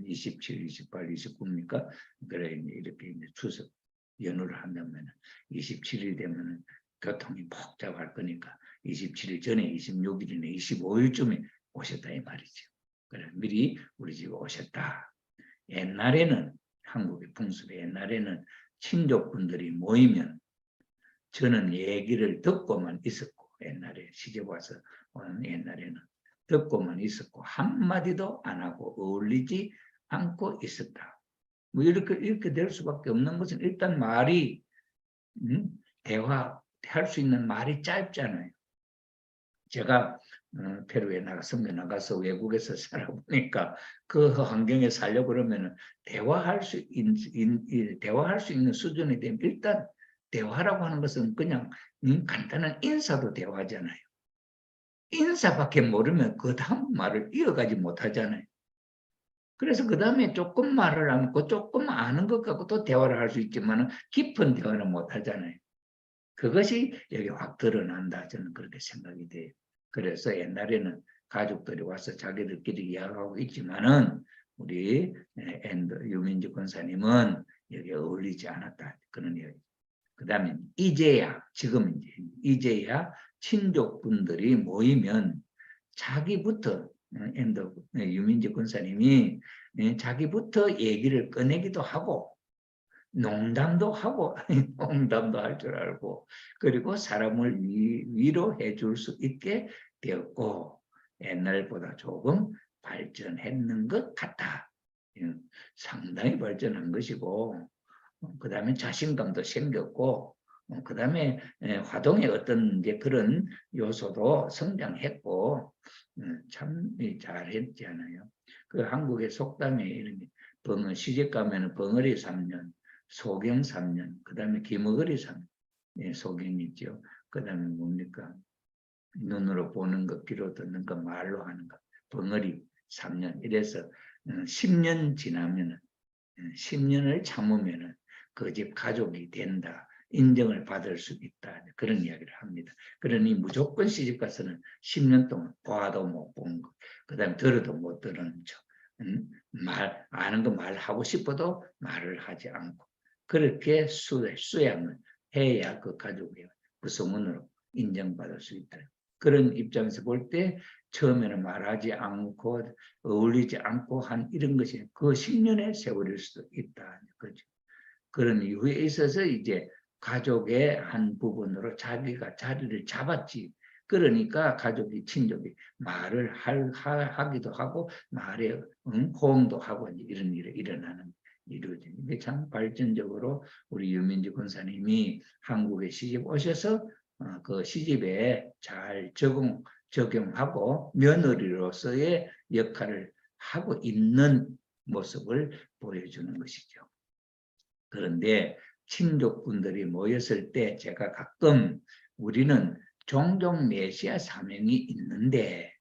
28, 29입니까? 그래 이렇게 추석 연휴를 한다면 27일 되면은 교통이 복잡할 거니까 27일 전에 26일이나 25일쯤에 오셨다 이 말이죠. 그래 미리 우리 집에 오셨다. 옛날에는 한국의 풍습에 옛날에는 친족분들이 모이면 저는 얘기를 듣고만 있었고 옛날에 시집 와서 오는 옛날에는 듣고만 있었고 한마디도 안 하고 어울리지 않고 있었다. 뭐 이렇게 될 수밖에 없는 것은 일단 말이 대화할 수 있는 말이 짧잖아요. 제가 페루에 성교 나가서 외국에서 살아보니까 그 환경에 살려고 그러면 대화할 수 있는 수준이 되면 일단 대화라고 하는 것은 그냥 간단한 인사도 대화잖아요. 인사밖에 모르면 그 다음 말을 이어가지 못하잖아요. 그래서 그 다음에 조금 말을 하고 조금 아는 것 갖고 또 대화를 할 수 있지만 깊은 대화는 못하잖아요. 그것이 여기 확 드러난다. 저는 그렇게 생각이 돼요. 그래서 옛날에는 가족들이 와서 자기들끼리 이야기하고 있지만은 우리 유민주 권사님은 여기 어울리지 않았다. 그런 이야기. 그 다음에 지금 이제야 친족분들이 모이면 자기부터 유민주 권사님이 자기부터 얘기를 꺼내기도 하고 농담도 하고 농담도 할 줄 알고 그리고 사람을 위로해 줄 수 있게 되었고 옛날보다 조금 발전했는 것 같다. 상당히 발전한 것이고 그 다음에 자신감도 생겼고 그 다음에 화동의 어떤 이제 그런 요소도 성장했고 참 잘했잖아요. 그 한국의 속담에 이런 시집 가면 벙어리 3년 소경 3년, 그 다음에 기머거리 3년, 소경이 있죠. 그 다음에 뭡니까? 눈으로 보는 것, 귀로 듣는 것, 말로 하는 것, 벙어리 3년. 이래서 10년 지나면은, 10년을 참으면은 그 집 가족이 된다. 인정을 받을 수 있다. 그런 이야기를 합니다. 그러니 무조건 시집 가서는 10년 동안 봐도 못 본 것, 그 다음에 들어도 못 들은 척, 아는 거 말하고 싶어도 말을 하지 않고, 그렇게 수양을 해야 그 가족의 구성원으로 인정받을 수 있다. 그런 입장에서 볼 때 처음에는 말하지 않고 어울리지 않고 한 이런 것이 그 10년의 세월일 수도 있다. 그죠? 그런 이유에 있어서 이제 가족의 한 부분으로 자기가 자리를 잡았지. 그러니까 가족이 친족이 말을 하기도 하고 말에 호응도 하고 이런 일이 일어나는 이루어집니다. 참 발전적으로 우리 유민지 권사님이 한국에 시집 오셔서 그 시집에 잘 적용하고 며느리로서의 역할을 하고 있는 모습을 보여주는 것이죠. 그런데 친족분들이 모였을 때 제가 가끔 우리는 종종 메시아 사명이 있는데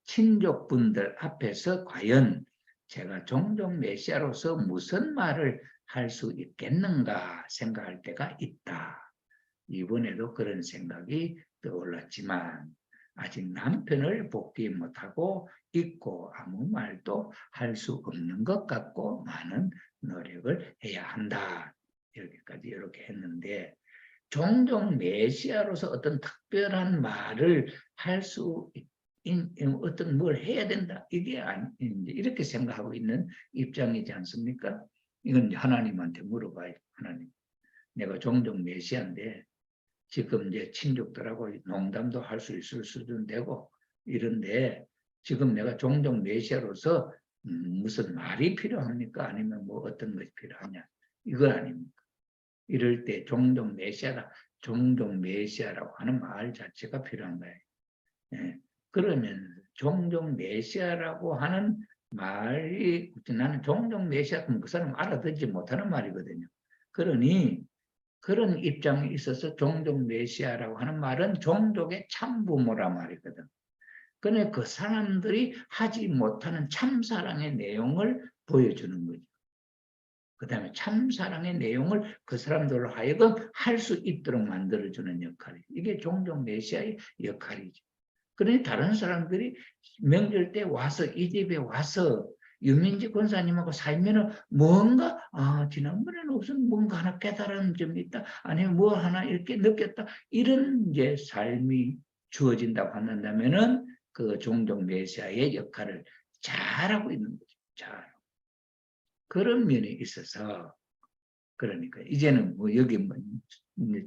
친족분들 앞에서 과연 제가 종종 메시아로서 무슨 말을 할 수 있겠는가 생각할 때가 있다. 이번에도 그런 생각이 떠올랐지만 아직 남편을 복귀 못하고 있고 아무 말도 할 수 없는 것 같고 많은 노력을 해야 한다. 여기까지 이렇게 했는데 종종 메시아로서 어떤 특별한 말을 할 수 어떤 뭘 해야 된다. 이게 이렇게 생각하고 있는 입장이지 않습니까? 이건 하나님한테 물어봐요. 하나님, 내가 종종 메시아인데 지금 이제 친족들하고 농담도 할 수 있을 수준 되고 이런데 지금 내가 종종 메시아로서 무슨 말이 필요합니까? 아니면 뭐 어떤 것이 필요하냐? 이건 아닙니까? 이럴 때 종종 메시아라고 하는 말 자체가 필요한 거예요. 예. 그러면 종종 메시아라고 하는 말이 나는 종종 메시아 그럼 그 사람 알아듣지 못하는 말이거든요. 그러니 그런 입장에 있어서 종종 메시아라고 하는 말은 종족의 참부모란 말이거든. 그런데 그 사람들이 하지 못하는 참사랑의 내용을 보여주는 거죠. 그 다음에 참사랑의 내용을 그 사람들로 하여금 할 수 있도록 만들어주는 역할이 이게 종종 메시아의 역할이죠. 그러니 다른 사람들이 명절 때 와서 이 집에 와서 유민지 권사님하고 살면은 뭔가 지난번에는 무슨 뭔가 하나 깨달은 점이 있다 아니면 뭐 하나 이렇게 느꼈다 이런 이제 삶이 주어진다고 한다면은 그 종종 메시아의 역할을 잘하고 있는 거죠. 잘 그런 면에 있어서 그러니까 이제는 뭐 여기 뭐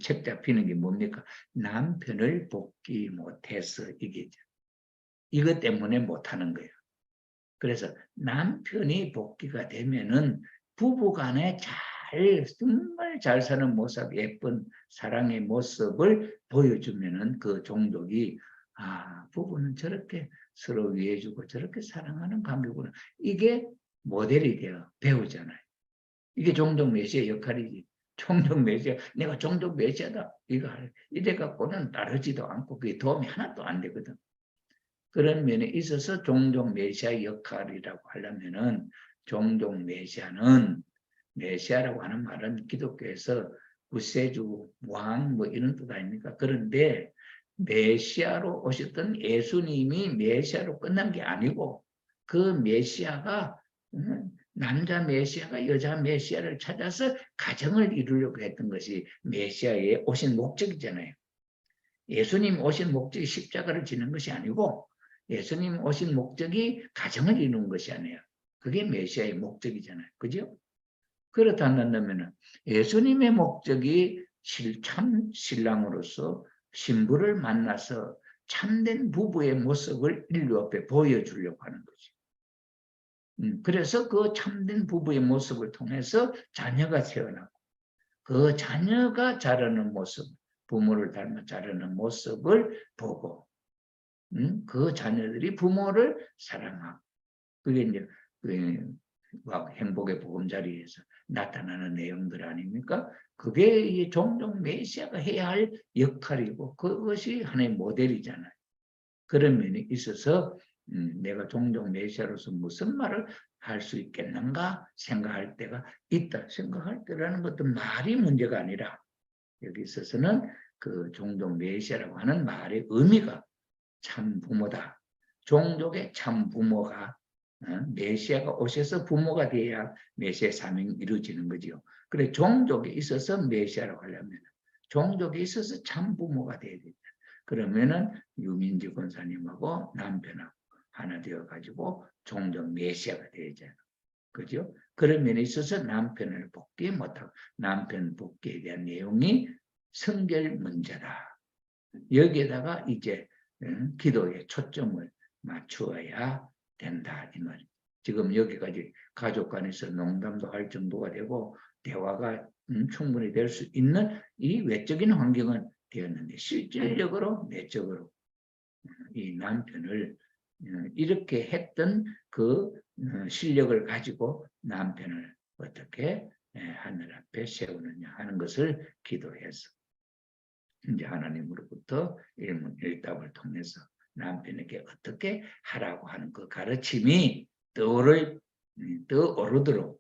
책 잡히는 게 뭡니까? 남편을 복귀 못해서 이게 이것 때문에 못하는 거예요. 그래서 남편이 복귀가 되면은 부부간에 정말 잘 사는 모습, 예쁜 사랑의 모습을 보여주면은 그 종족이 부부는 저렇게 서로 위해주고 저렇게 사랑하는 관계구나. 이게 모델이 되어 배우잖아요. 이게 종족 메시아의 역할이지. 종족 메시아, 내가 종족 메시아다. 이래 갖고는 따르지도 않고 그게 도움이 하나도 안 되거든. 그런 면에 있어서 종종 메시아의 역할이라고 하려면은 종종 메시아는 메시아라고 하는 말은 기독교에서 구세주, 왕 뭐 이런 뜻 아닙니까? 그런데 메시아로 오셨던 예수님이 메시아로 끝난 게 아니고 그 메시아가 남자 메시아가 여자 메시아를 찾아서 가정을 이루려고 했던 것이 메시아의 오신 목적이잖아요. 예수님 오신 목적이 십자가를 지는 것이 아니고 예수님 오신 목적이 가정을 이루는 것이 아니에요. 그게 메시아의 목적이잖아요. 그죠? 그렇다면 예수님의 목적이 참 신랑으로서 신부를 만나서 참된 부부의 모습을 인류 앞에 보여주려고 하는 거지. 그래서 그 참된 부부의 모습을 통해서 자녀가 태어나고 그 자녀가 자라는 모습, 부모를 닮아 자라는 모습을 보고 그 자녀들이 부모를 사랑하고 그게 이제 행복의 보금자리에서 나타나는 내용들 아닙니까? 그게 종종 메시아가 해야 할 역할이고 그것이 하나의 모델이잖아요. 그런 면에 있어서 내가 종종 메시아로서 무슨 말을 할 수 있겠는가 생각할 때가 있다. 생각할 때라는 것도 말이 문제가 아니라 여기 있어서는 그 종종 메시아라고 하는 말의 의미가 참 부모다. 종족의 참 부모가 메시아가 오셔서 부모가 돼야 메시아 사명이 이루어지는 거죠. 그래 종족에 있어서 메시아라고 하려면 종족에 있어서 참 부모가 돼야 된다. 그러면은 유민지 권사님하고 남편하고 하나 되어 가지고 종족 메시아가 되잖아요. 그죠? 그런 면에 있어서 남편을 복귀 못하고 남편 복귀에 대한 내용이 성결 문제다. 여기에다가 이제 기도에 초점을 맞추어야 된다 이 말. 지금 여기까지 가족 간에서 농담도 할 정도가 되고 대화가 충분히 될 수 있는 이 외적인 환경은 되었는데 실질적으로 내적으로 이 남편을 이렇게 했던 그 실력을 가지고 남편을 어떻게 하늘 앞에 세우느냐 하는 것을 기도해서 이제 하나님으로부터 일문일답을 통해서 남편에게 어떻게 하라고 하는 그 가르침이 떠오를 더 오르도록.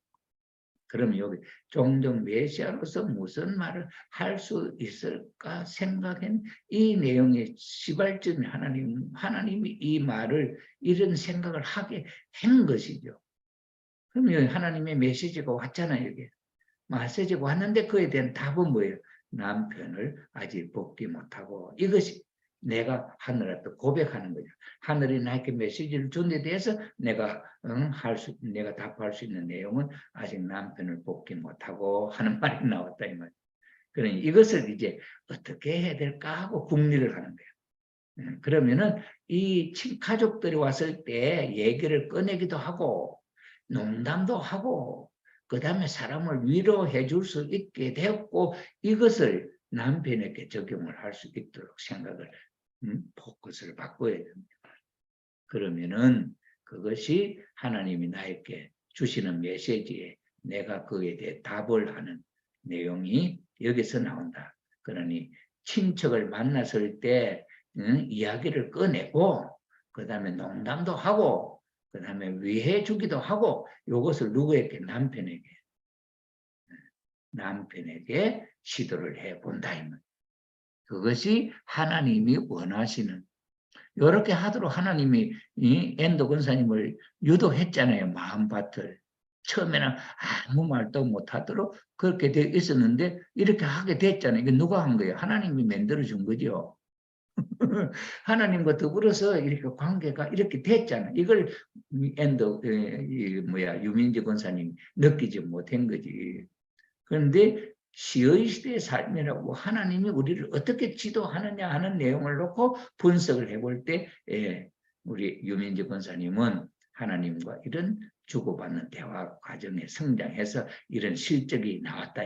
그러면 여기 종종 메시아로서 무슨 말을 할 수 있을까 생각한 이 내용의 시발점이 하나님이 이 말을 이런 생각을 하게 한 것이죠. 그러면 하나님의 메시지가 왔잖아요. 여기 메시지가 왔는데 그에 대한 답은 뭐예요? 남편을 아직 복귀 못하고, 이것이 내가 하늘한테 고백하는 거죠. 하늘이 나에게 메시지를 준 데 대해서 내가 내가 답할 수 있는 내용은 아직 남편을 복귀 못하고 하는 말이 나왔다 이 말. 그러니 이것을 이제 어떻게 해야 될까 하고 궁리를 하는 거예요. 그러면은 이 가족들이 왔을 때 얘기를 꺼내기도 하고 농담도 하고 그 다음에 사람을 위로해 줄 수 있게 되었고, 이것을 남편에게 적용을 할 수 있도록 생각을 포커스를 바꿔야 됩니다. 그러면은 그것이 하나님이 나에게 주시는 메시지에 내가 그에 대해 답을 하는 내용이 여기서 나온다. 그러니 친척을 만났을 때 이야기를 꺼내고 그 다음에 농담도 하고 그 다음에 위해 주기도 하고, 이것을 누구에게? 남편에게 시도를 해본다. 그것이 하나님이 원하시는, 이렇게 하도록 하나님이 엔도 권사님을 유도했잖아요. 마음밭을. 처음에는 아무 말도 못하도록 그렇게 돼 있었는데 이렇게 하게 됐잖아요. 이게 누가 한 거예요? 하나님이 만들어준 거죠. 하나님과 더불어서 이렇게 관계가 이렇게 됐잖아요. 이걸 유민지 권사님 느끼지 못한 거지. 그런데 시의 시대의 삶이라고 하나님이 우리를 어떻게 지도하느냐 하는 내용을 놓고 분석을 해볼 때 우리 유민지 권사님은 하나님과 이런 주고받는 대화 과정에 성장해서 이런 실적이 나왔다.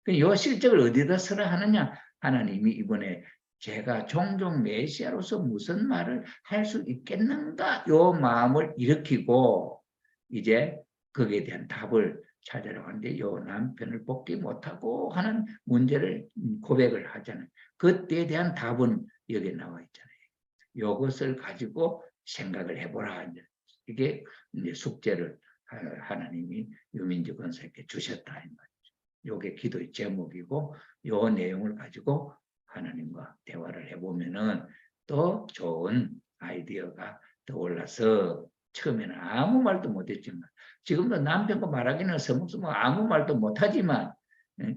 이 실적을 어디다 쓰라 하느냐? 하나님이 이번에 제가 종종 메시아로서 무슨 말을 할 수 있겠는가? 요 마음을 일으키고 이제 거기에 대한 답을 찾으려고 하는데 요 남편을 복귀 못하고 하는 문제를 고백을 하잖아요. 그때에 대한 답은 여기 나와 있잖아요. 이것을 가지고 생각을 해보라. 이게 이제 숙제를 하나님이 유민지 권사에게 주셨다. 이 말이죠. 이게 기도의 제목이고 이 내용을 가지고 하나님과 대화를 해보면은 또 좋은 아이디어가 떠올라서, 처음에는 아무 말도 못했지만 지금도 남편과 말하기는 서먹서먹 아무 말도 못하지만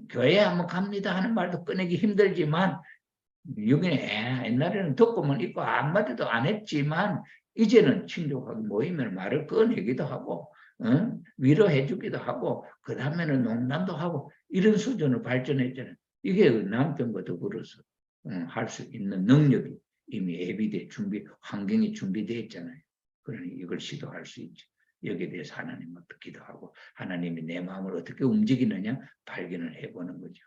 교회 한번 갑니다 하는 말도 꺼내기 힘들지만 여기는 옛날에는 듣고만 있고 한마디도 안 했지만 이제는 친족하게 모이면 말을 꺼내기도 하고 위로해 주기도 하고 그 다음에는 농담도 하고 이런 수준으로 발전했잖아요. 이게 남편과 더불어서 할 수 있는 능력이 이미 예비돼 환경이 준비되어 있잖아요. 그러니 이걸 시도할 수 있죠. 여기에 대해서 하나님부터 기도하고 하나님이 내 마음을 어떻게 움직이느냐 발견을 해보는 거죠.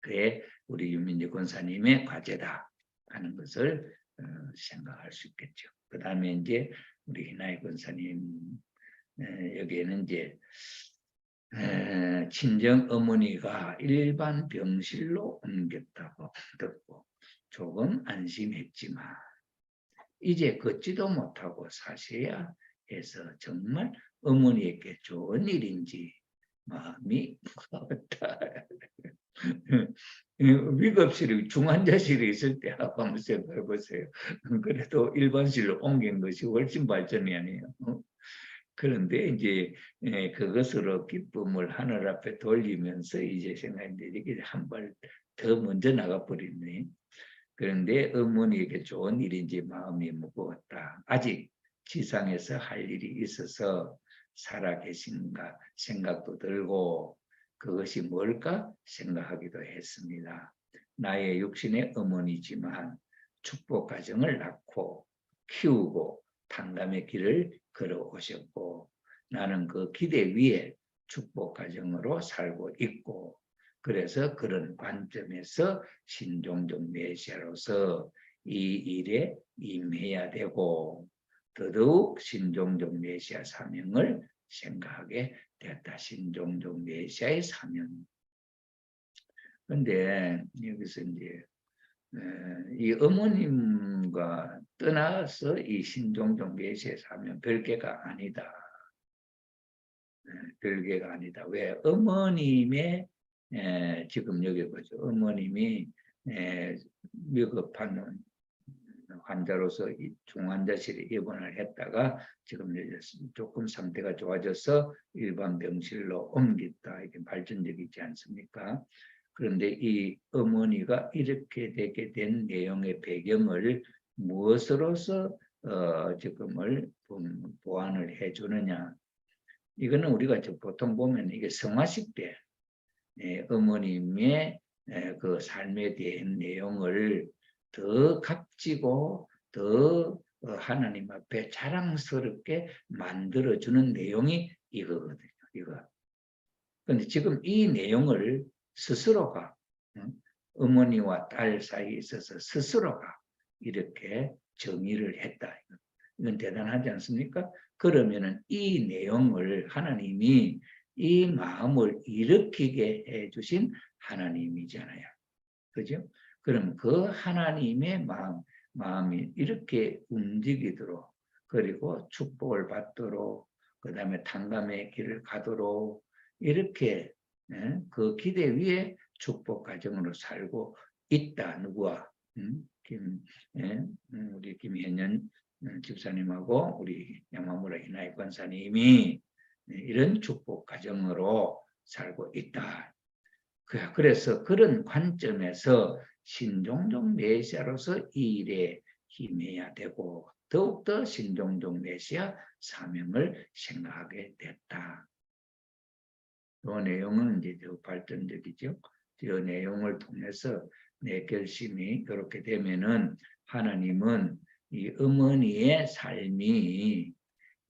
그게 우리 유민지 권사님의 과제다 하는 것을 생각할 수 있겠죠. 그 다음에 이제 우리 희나이 권사님 여기에는 이제 친정 어머니가 일반 병실로 옮겼다고 듣고 조금 안심했지만 이제 걷지도 못하고 사셔야 해서 정말 어머니에게 좋은 일인지 마음이 무겁다. 위급실이 중환자실에 있을 때 한번 생각해 보세요. 그래도 일반실로 옮긴 것이 훨씬 발전이 아니에요. 그런데 이제 그것으로 기쁨을 하늘 앞에 돌리면서 이제 생각인데 이게 한 발 더 먼저 나가버렸네. 그런데 어머니에게 좋은 일인지 마음이 무거웠다. 아직 지상에서 할 일이 있어서 살아계신가 생각도 들고 그것이 뭘까 생각하기도 했습니다. 나의 육신의 어머니지만 축복 가정을 낳고 키우고 당담의 길을 걸어오셨고 나는 그 기대 위에 축복 가정으로 살고 있고 그래서 그런 관점에서 신종종 메시아로서 이 일에 임해야 되고 더더욱 신종종 메시아 사명을 생각하게 됐다. 신종종 메시아의 사명. 그런데 여기서 이제 이 어머님과 떠나서 이 신종종 메시아의 사명 별개가 아니다. 별개가 아니다. 왜? 어머님의 지금 여기 보죠. 어머님이 위급한 환자로서 중환자실에 입원을 했다가 지금 조금 상태가 좋아져서 일반 병실로 옮겼다. 이게 발전적이지 않습니까? 그런데 이 어머니가 이렇게 되게 된 내용의 배경을 무엇으로서 지금을 보완을 해주느냐. 이거는 우리가 보통 보면 이게 성화식 때 어머님의 그 삶에 대한 내용을 더 값지고 더 하나님 앞에 자랑스럽게 만들어주는 내용이 이거거든요. 이거. 그런데 지금 이 내용을 스스로가 어머니와 딸 사이에 있어서 스스로가 이렇게 정의를 했다. 이건 대단하지 않습니까? 그러면은 이 내용을 하나님이 이 마음을 일으키게 해주신 하나님이잖아요. 그죠? 그럼 그 하나님의 마음이 이렇게 움직이도록, 그리고 축복을 받도록, 그 다음에 탕감의 길을 가도록, 이렇게 그 기대 위에 축복 가정으로 살고 있다. 누구와? 우리 김현년 집사님하고 우리 양마무라 이나이 권사님이 이런 축복 가정으로 살고 있다. 그래서 그런 관점에서 신종종 메시아로서 이 일에 힘해야 되고 더욱더 신종종 메시아 사명을 생각하게 됐다. 이 내용은 이제 더 발전적이죠. 이 내용을 통해서 내 결심이 그렇게 되면은 하나님은 이 어머니의 삶이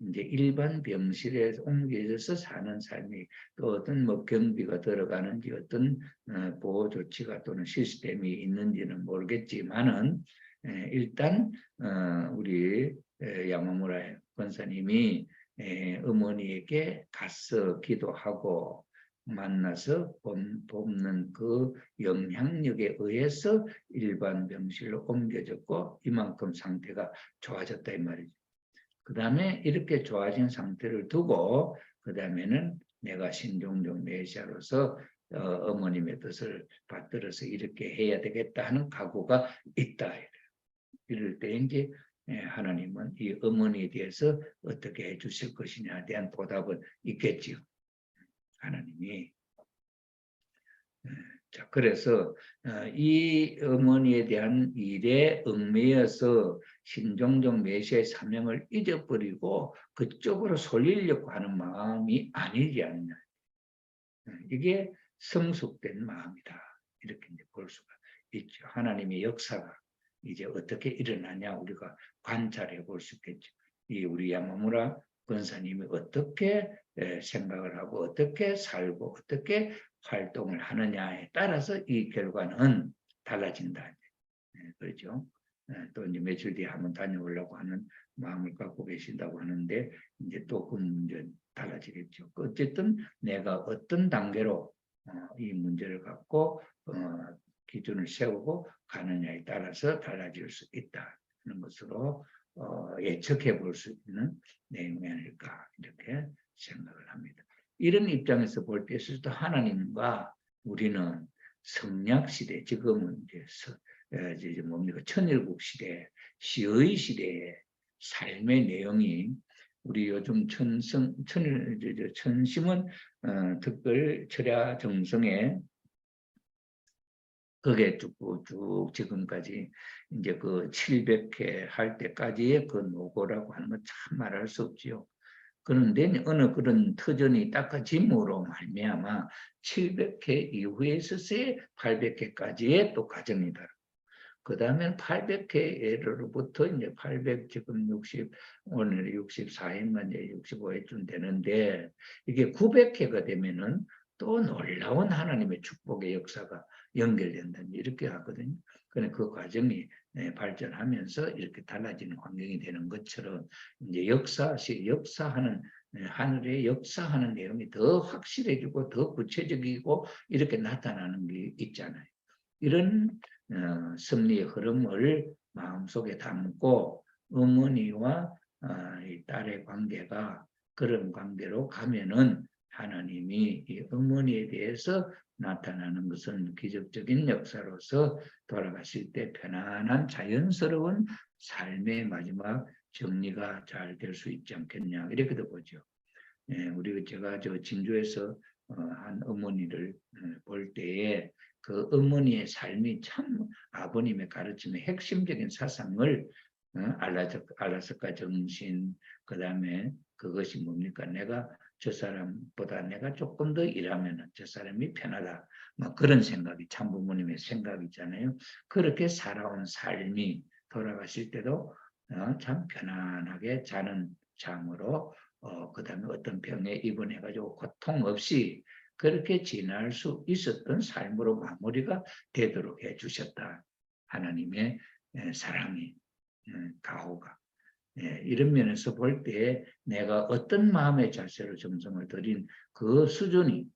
이제 일반 병실에 옮겨져서 사는 삶이 또 어떤 뭐 경비가 들어가는지 어떤 보호 조치가 또는 시스템이 있는지는 모르겠지만은 일단 우리 야마무라 권사님이 어머니에게 가서 기도하고 만나서 돕는 그 영향력에 의해서 일반 병실로 옮겨졌고 이만큼 상태가 좋아졌다 이 말이죠. 그 다음에 이렇게 좋아진 상태를 두고 그 다음에는 내가 신종종 메시아로서 어머님의 뜻을 받들어서 이렇게 해야 되겠다 하는 각오가 있다. 이럴 때 이제 하나님은 이 어머니에 대해서 어떻게 해주실 것이냐에 대한 보답은 있겠지요. 하나님이. 자, 그래서 이 어머니에 대한 일에 얽매여서 신종종 메시아의 사명을 잊어버리고 그쪽으로 쏠리려고 하는 마음이 아니지 않냐. 이게 성숙된 마음이다. 이렇게 이제 볼 수가 있죠. 하나님의 역사가 이제 어떻게 일어나냐 우리가 관찰해 볼 수 있겠죠. 이 우리 야마무라 권사님이 어떻게 생각을 하고 어떻게 살고 어떻게 활동을 하느냐에 따라서 이 결과는 달라진다. 그렇죠. 또 이제 며칠 뒤에 한번 다녀오려고 하는 마음을 갖고 계신다고 하는데 이제 또 그 문제 달라지겠죠. 어쨌든 내가 어떤 단계로 이 문제를 갖고 기준을 세우고 가느냐에 따라서 달라질 수 있다. 하는 것으로 예측해 볼 수 있는 내용이 아닐까 이렇게 생각을 합니다. 이런 입장에서 볼 때 있어도 하나님과 우리는 성약 시대, 지금은 이제 뭡니까 천일국 시대, 시의 시대의 삶의 내용이 우리 요즘 천심은 특별 철야 정성에 그게 쭉 지금까지 이제 그 700회 할 때까지의 그 노고라고 하는 건 참 말할 수 없지요. 그런데 어느 그런 터전이 닦아짐으로 말미암아 700회 이후에 있어서의 800회까지의 또 과정이다. 그 다음에 800회로부터 이제 800 지금 60 오늘 64회만 이제 65회쯤 되는데 이게 900회가 되면은 또 놀라운 하나님의 축복의 역사가 연결된다 이렇게 하거든요. 그런데 그 과정이 발전하면서 이렇게 달라지는 환경이 되는 것처럼 이제 역사하는 하늘의 역사하는 내용이 더 확실해지고 더 구체적이고 이렇게 나타나는 게 있잖아요. 이런 섭리의 흐름을 마음속에 담고 어머니와 이 딸의 관계가 그런 관계로 가면은 하나님이 이 어머니에 대해서 나타나는 것은 기적적인 역사로서 돌아가실 때 편안한 자연스러운 삶의 마지막 정리가 잘 될 수 있지 않겠냐 이렇게도 보죠. 제가 진주에서 한 어머니를 볼 때에 그 어머니의 삶이 참 아버님의 가르침의 핵심적인 사상을 알라스카 정신, 그 다음에 그것이 뭡니까? 내가 저 사람보다 내가 조금 더 일하면 저 사람이 편하다. 뭐 그런 생각이 참부모님의 생각이잖아요. 그렇게 살아온 삶이 돌아가실 때도 참 편안하게 자는 잠으로 그 다음에 어떤 병에 입원해가지고 고통 없이 그렇게 지날 수 있었던 삶으로 마무리가 되도록 해주셨다. 하나님의 사랑이, 가호가. 이런 면에서 볼 때 내가 어떤 마음의 자세로 점성을 드린 그 수준이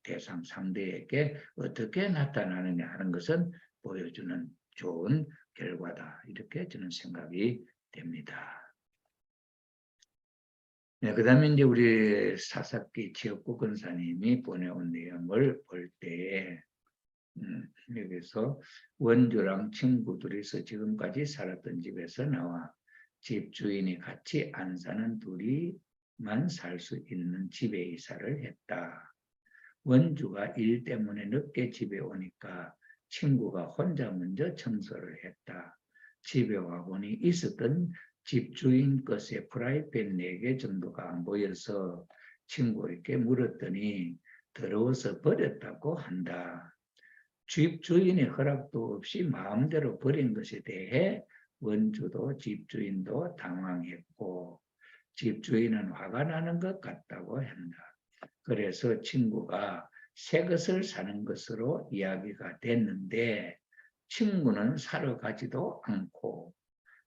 대상 상대에게 어떻게 나타나느냐 하는 것은 보여주는 좋은 결과다. 이렇게 저는 생각이 됩니다. 그 다음에 이제 우리 사사기 지역구 권사님이 보내온 내용을 볼 때, 여기서 원주랑 친구들이서 지금까지 살았던 집에서 나와 집주인이 같이 안 사는 둘이만 살 수 있는 집에 이사를 했다. 원주가 일 때문에 늦게 집에 오니까 친구가 혼자 먼저 청소를 했다. 집에 와보니 있었던 집주인 것에 프라이팬 4개 정도가 안 보여서 친구에게 물었더니 더러워서 버렸다고 한다. 집주인의 허락도 없이 마음대로 버린 것에 대해 원주도 집주인도 당황했고 집주인은 화가 나는 것 같다고 한다. 그래서 친구가 새 것을 사는 것으로 이야기가 됐는데 친구는 사러 가지도 않고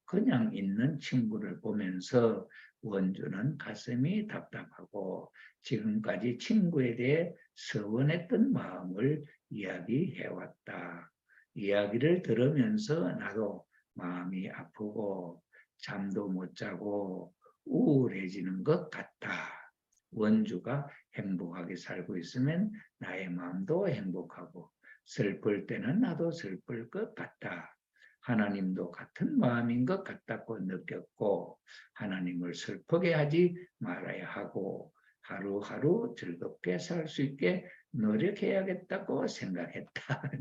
그냥 있는 친구를 보면서 원주는 가슴이 답답하고 지금까지 친구에 대해 서운했던 마음을 이야기해왔다. 이야기를 들으면서 나도 마음이 아프고 잠도 못 자고 우울해지는 것 같다. 원주가 행복하게 살고 있으면 나의 마음도 행복하고 슬플 때는 나도 슬플 것 같다. 하나님도 같은 마음인 것 같다고 느꼈고 하나님을 슬프게 하지 말아야 하고 하루하루 즐겁게 살 수 있게 노력해야겠다고 생각했다.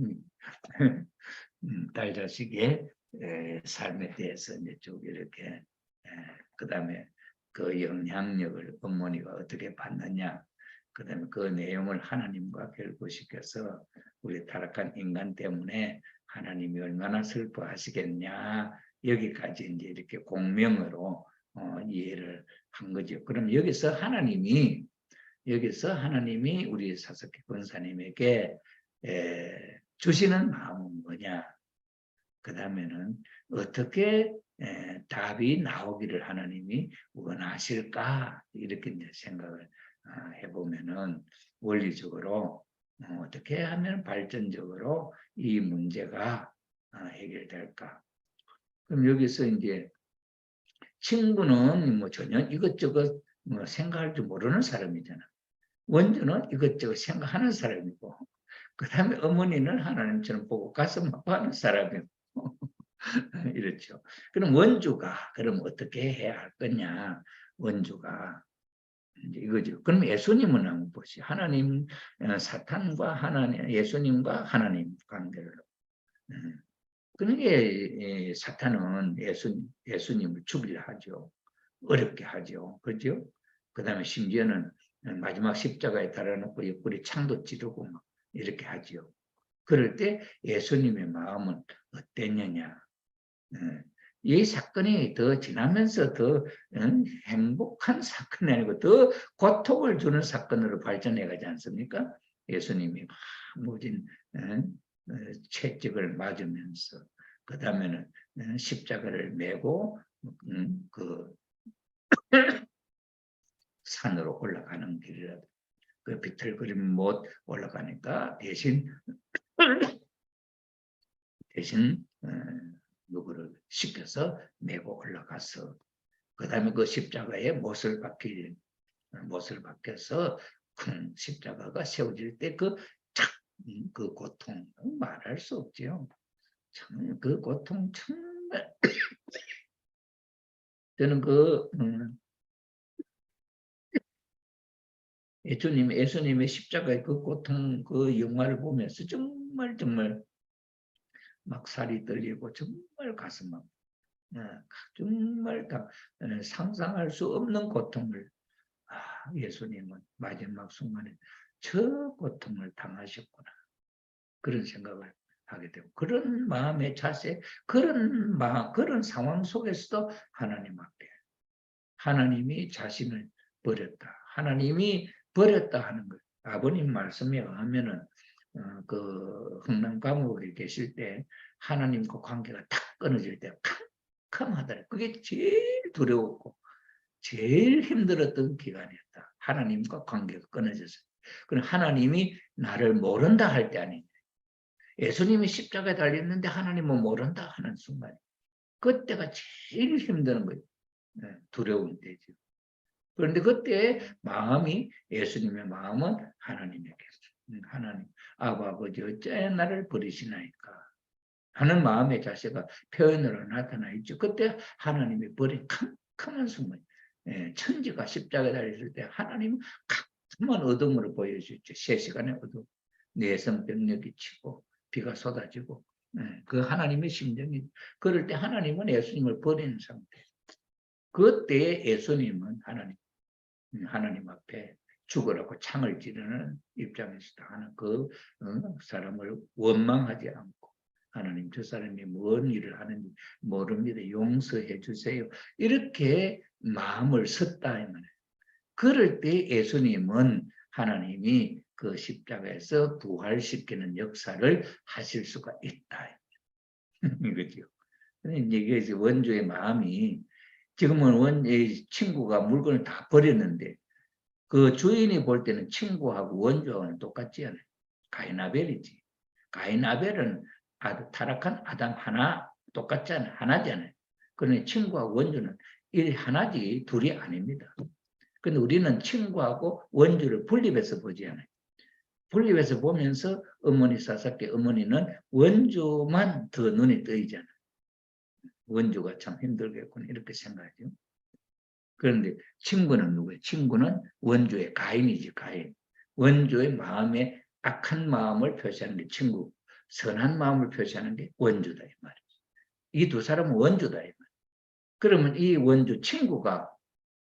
딸 자식의 삶에 대해서 이제 쭉 이렇게 그 다음에 그 영향력을 어머니가 어떻게 받느냐 그 다음에 그 내용을 하나님과 결부시켜서 우리 타락한 인간 때문에 하나님이 얼마나 슬퍼하시겠냐 여기까지 이제 이렇게 공명으로 이해를 한 거죠. 그럼 여기서 하나님이 우리 사사기 권사님에게 주시는 마음은 뭐냐? 그 다음에는 어떻게 답이 나오기를 하나님이 원하실까? 이렇게 이제 생각을 해보면은 원리적으로 어떻게 하면 발전적으로 이 문제가 해결될까? 그럼 여기서 이제 친구는 뭐 전혀 이것저것 뭐 생각할 줄 모르는 사람이잖아. 원주는 이것저것 생각하는 사람이고, 그 다음에 어머니는 하나님처럼 보고 가슴 아파하는 사람이고, 이렇죠. 그럼 원주가 그럼 어떻게 해야 할 거냐? 원주가 이제 이거죠. 그럼 예수님은 한번 보시죠. 하나님, 사탄과 하나님, 예수님과 하나님 관계를. 그러니까 사탄은 예수님을 죽이려 하죠. 어렵게 하죠. 그렇죠? 그 다음에 심지어는 마지막 십자가에 달아놓고 옆구리 창도 찌르고 막 이렇게 하죠. 그럴 때 예수님의 마음은 어땠느냐? 이 사건이 더 지나면서 더 행복한 사건이 아니고 더 고통을 주는 사건으로 발전해 가지 않습니까? 예수님이 모진 채찍을 맞으면서 그 다음에는 십자가를 메고 그 산으로 올라가는 길이라도 그 비틀거리면 못 올라가니까 대신 누구를 시켜서 메고 올라가서 그 다음에 그 십자가에 못을 박힐 못을 박혀서 큰 십자가가 세워질 때 그 고통 말할 수 없죠. 참 그 고통 정말 저는 예수님의 십자가의 그 고통 그 영화를 보면서 정말 막 살이 떨리고 정말 가슴 아프고 정말 다 상상할 수 없는 고통을 예수님은 마지막 순간에 저 고통을 당하셨구나 그런 생각을 하게 되고 그런 마음의 자세 그런 상황 속에서도 하나님 앞에 하나님이 자신을 버렸다 하나님이 버렸다 하는 것 아버님 말씀에 의하면은 그 흥남 감옥에 계실 때 하나님과 관계가 탁 끊어질 때 캄캄하더라. 그게 제일 두려웠고 제일 힘들었던 기간이었다. 하나님과 관계가 끊어졌어요. 그럼 하나님이 나를 모른다 할 때 아니냐. 예수님이 십자가에 달렸는데 하나님은 모른다 하는 순간 그때가 제일 힘든 거예요. 두려운 때죠. 그런데 그때 마음이 예수님의 마음은 하나님에게 하나님 아버지 어째 나를 버리시나이까 하는 마음의 자세가 표현으로 나타나 있죠. 그때 하나님이 버린 캄캄한 순간 천지가 십자가에 달렸을 때 하나님은 캄캄한 어둠으로 보여주죠. 3시간의 어둠 내성병력이 치고 비가 쏟아지고 그 하나님의 심정이 그럴 때 하나님은 예수님을 버리는 상태 그때 예수님은 하나님 앞에 죽으라고 창을 찌르는 입장에서 하는 그 사람을 원망하지 않고 하나님 저 사람이 뭔 일을 하는지 모릅니다. 용서해 주세요. 이렇게 마음을 썼다. 그럴 때 예수님은 하나님이 그 십자가에서 부활시키는 역사를 하실 수가 있다. 이거죠. 이게 원조의 마음이 지금은 친구가 물건을 다 버렸는데 그 주인이 볼 때는 친구하고 원조하고는 똑같지 않아요. 가인아벨이지. 가인아벨은 타락한 아담 하나 똑같잖아요. 하나잖아요. 그러니 친구하고 원조는 하나지 둘이 아닙니다. 근데 우리는 친구하고 원조를 분립해서 보지 않아요. 분립해서 보면서 어머니 사사께 어머니는 원조만 더 눈에 뜨이잖아요. 원조가 참 힘들겠구나 이렇게 생각하죠. 그런데 친구는 누구예요? 친구는 원조의 가인이지 가인. 원조의 마음에 악한 마음을 표시하는 게 친구, 선한 마음을 표시하는 게 원조다 이 말이죠. 이 두 사람은 원조다 이 말이죠. 그러면 이 원조 친구가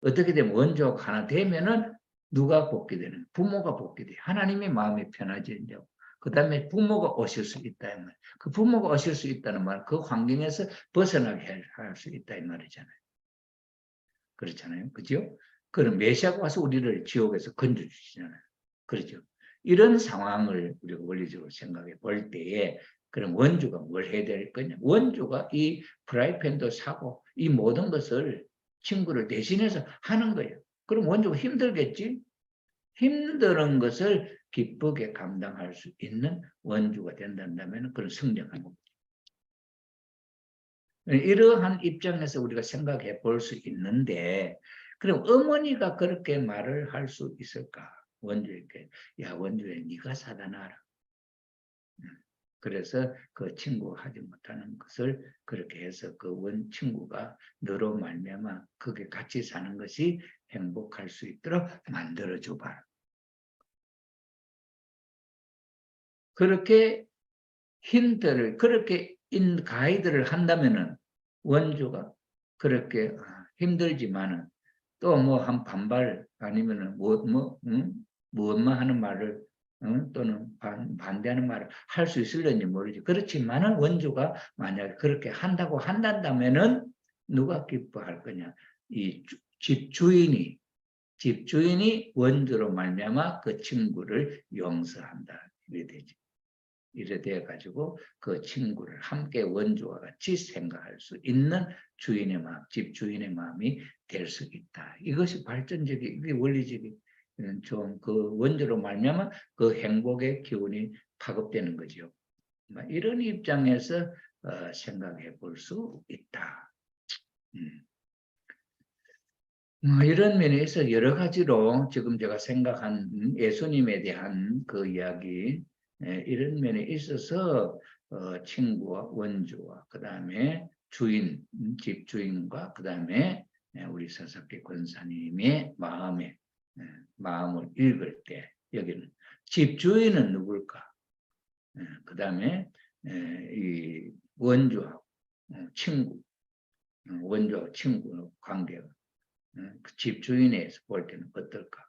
어떻게 되면 원조가 하나 되면은 누가 복귀 되는? 부모가 복귀 돼. 하나님의 마음이 편해진다고. 그 다음에 부모가 오실 수 있다 이 말. 그 부모가 오실 수 있다는 말, 그 환경에서 벗어나게 할 수 있다 이 말이잖아요. 그렇잖아요. 그죠? 그럼 메시아가 와서 우리를 지옥에서 건져주시잖아요. 그렇죠? 이런 상황을 우리가 원리적으로 생각해 볼 때에 그럼 원주가 뭘 해야 될 거냐? 원주가 이 프라이팬도 사고 이 모든 것을 친구를 대신해서 하는 거예요. 그럼 원주가 힘들겠지? 힘든 것을 기쁘게 감당할 수 있는 원주가 된다면 그런 성장하는 거죠. 이러한 입장에서 우리가 생각해 볼 수 있는데 그럼 어머니가 그렇게 말을 할 수 있을까? 원주에게 야 원주야 네가 사다 놔라. 그래서 그 친구 하지 못하는 것을 그렇게 해서 그 친구가 너로 말미암아 그게 같이 사는 것이 행복할 수 있도록 만들어줘 봐라. 그렇게 힌트를 그렇게 가이드를 한다면은 원주가 그렇게 힘들지만은 또 뭐 한 반발 아니면은 무엇만 하는 말을 또는 반대하는 말을 할 수 있을는지 모르지. 그렇지만은 원주가 만약에 그렇게 한다면은 누가 기뻐할 거냐? 이 집주인이 원주로 말미암아 그 친구를 용서한다. 이래 되지. 이래 돼 가지고 그 친구를 함께 원주와 같이 생각할 수 있는 주인의 마음, 집 주인의 마음이 될 수 있다. 이것이 발전적인, 이게 원리적인 좀 그 원주로 말미암아 그 행복의 기운이 파급되는 거죠. 이런 입장에서 생각해 볼 수 있다. 이런 면에서 여러 가지로 지금 제가 생각한 예수님에 대한 그 이야기, 이런 면에 있어서 친구와 원주와 그 다음에 주인, 집주인과 그 다음에 우리 서석기 권사님의 마음을 읽을 때 여기는 집주인은 누굴까? 그 다음에 이 원주하고 친구, 원주하고 친구 관계가 그 집주인에서 볼 때는 어떨까?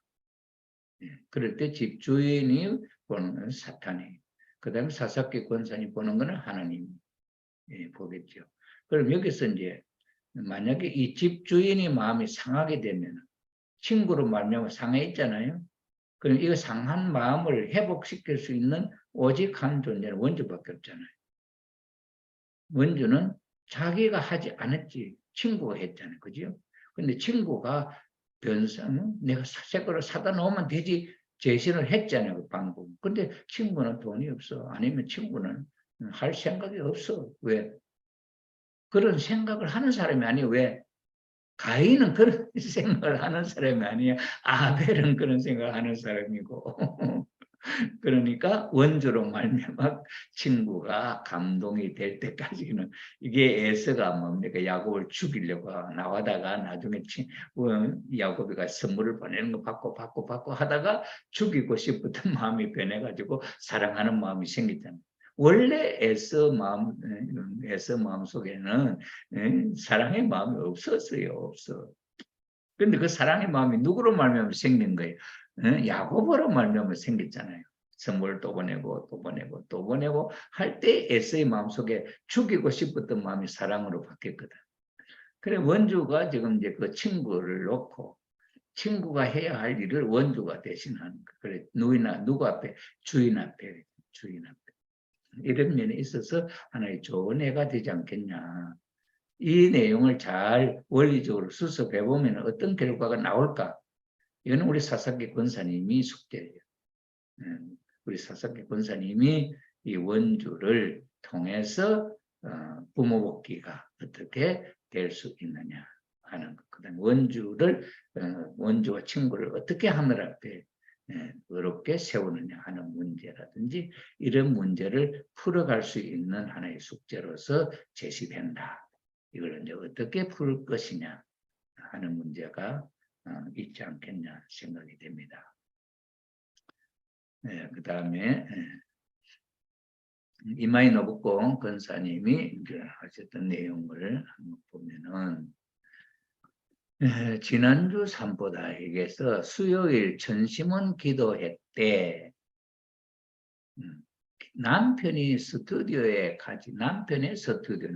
그럴 때 집주인이 보는 건 사탄이, 그 다음에 사사기 권사님 보는 것은 하나님이 보겠죠. 그럼 여기서 이제 만약에 이 집주인의 마음이 상하게 되면 친구로 말미암아 상해 있잖아요. 그럼 이 상한 마음을 회복시킬 수 있는 오직 한 존재는 원주밖에 없잖아요. 원주는 자기가 하지 않았지 친구가 했잖아요. 그죠? 근데 친구가 내가 새 거를 사다 놓으면 되지 제시를 했잖아요. 그 방법. 근데 친구는 돈이 없어. 아니면 친구는 할 생각이 없어. 왜? 그런 생각을 하는 사람이 아니에요. 왜? 가인은 그런 생각을 하는 사람이 아니에요. 아벨은 그런 생각을 하는 사람이고. 그러니까 원주로 말미암아 친구가 감동이 될 때까지는 이게 에서가 뭡니까 야곱을 죽이려고 나와다가 나중에 야곱이가 선물을 보내는 거 받고 하다가 죽이고 싶었던 마음이 변해가지고 사랑하는 마음이 생겼잖아요. 원래 에서 마음 속에는 사랑의 마음이 없었어요. 없어. 근데 그 사랑의 마음이 누구로 말미암아 생긴 거예요? 야곱으로 말미암아 생겼잖아요. 선물을 또 보내고 또 보내고 또 보내고 할 때 에서의 마음속에 죽이고 싶었던 마음이 사랑으로 바뀌었거든. 그래 원주가 지금 이제 그 친구를 놓고 친구가 해야 할 일을 원주가 대신하는 거. 그래 누구 앞에? 주인 앞에. 이런 면에 있어서 하나의 좋은 애가 되지 않겠냐. 이 내용을 잘 원리적으로 수습해 보면 어떤 결과가 나올까? 이거는 우리 사사기 권사님이 숙제예요. 우리 사사기 권사님이 이 원주를 통해서 부모 복귀가 어떻게 될 수 있느냐 하는 것. 그다음 원주와 친구를 어떻게 하늘 앞에 어렵게 세우느냐 하는 문제라든지 이런 문제를 풀어갈 수 있는 하나의 숙제로서 제시된다. 이걸 이제 어떻게 풀 것이냐 하는 문제가 있지 않겠냐 생각이 됩니다. 그 다음에 이마이 노부코 권사님이 하셨던 내용을 한번 보면은 지난주 산보다에게서 수요일 전심원 기도했대. 남편이 스튜디오에 가지 남편이 스튜디오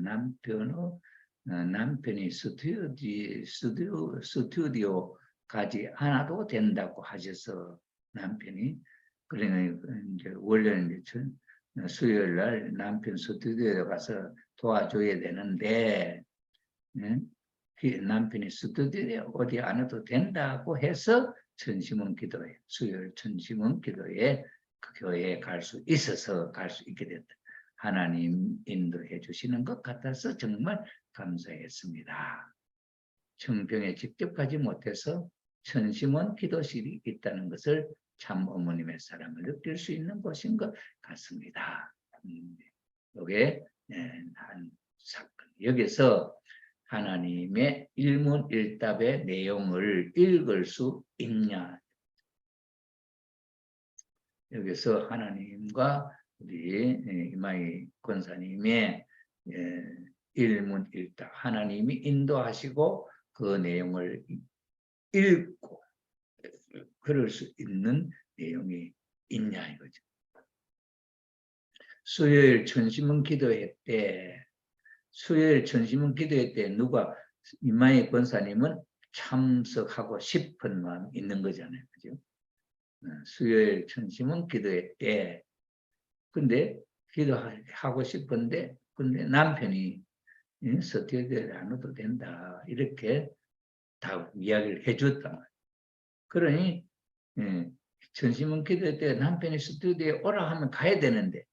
가지 않아도 된다고 하셔서 남편이 그러니까 이제 원래는 이제 수요일 날 남편 스튜디오에 가서 도와줘야 되는데 남편이 스튜디오에 어디 안 와도 된다고 해서 전심원 기도에 수요일 전심원 기도에 그 교회에 갈 수 있어서 갈 수 있게 됐다. 하나님 인도해 주시는 것 같아서 정말 감사했습니다. 청평에 직접 가지 못해서 전심원 기도실이 있다는 것을 참 어머님의 사랑을 느낄 수 있는 곳인 것 같습니다. 이게 한 사건. 여기서 하나님의 일문일답의 내용을 읽을 수 있냐. 여기서 하나님과 우리 이마희 권사님의 일문일답, 하나님이 인도하시고 그 내용을 읽고 그럴 수 있는 내용이 있냐 이거죠. 수요일 전심은 기도회 때 수요일 전심은 기도회 때 누가 이마희 권사님은 참석하고 싶은 마음이 있는 거잖아요. 그죠? 수요일 전심은 기도회 때 근데 기도하고 싶은데 근데 남편이 스튜디오에 안 와도 된다 이렇게 다 이야기를 해줬단 말이에요. 그러니 전심은 기도 때 남편이 스튜디오에 오라 하면 가야 되는데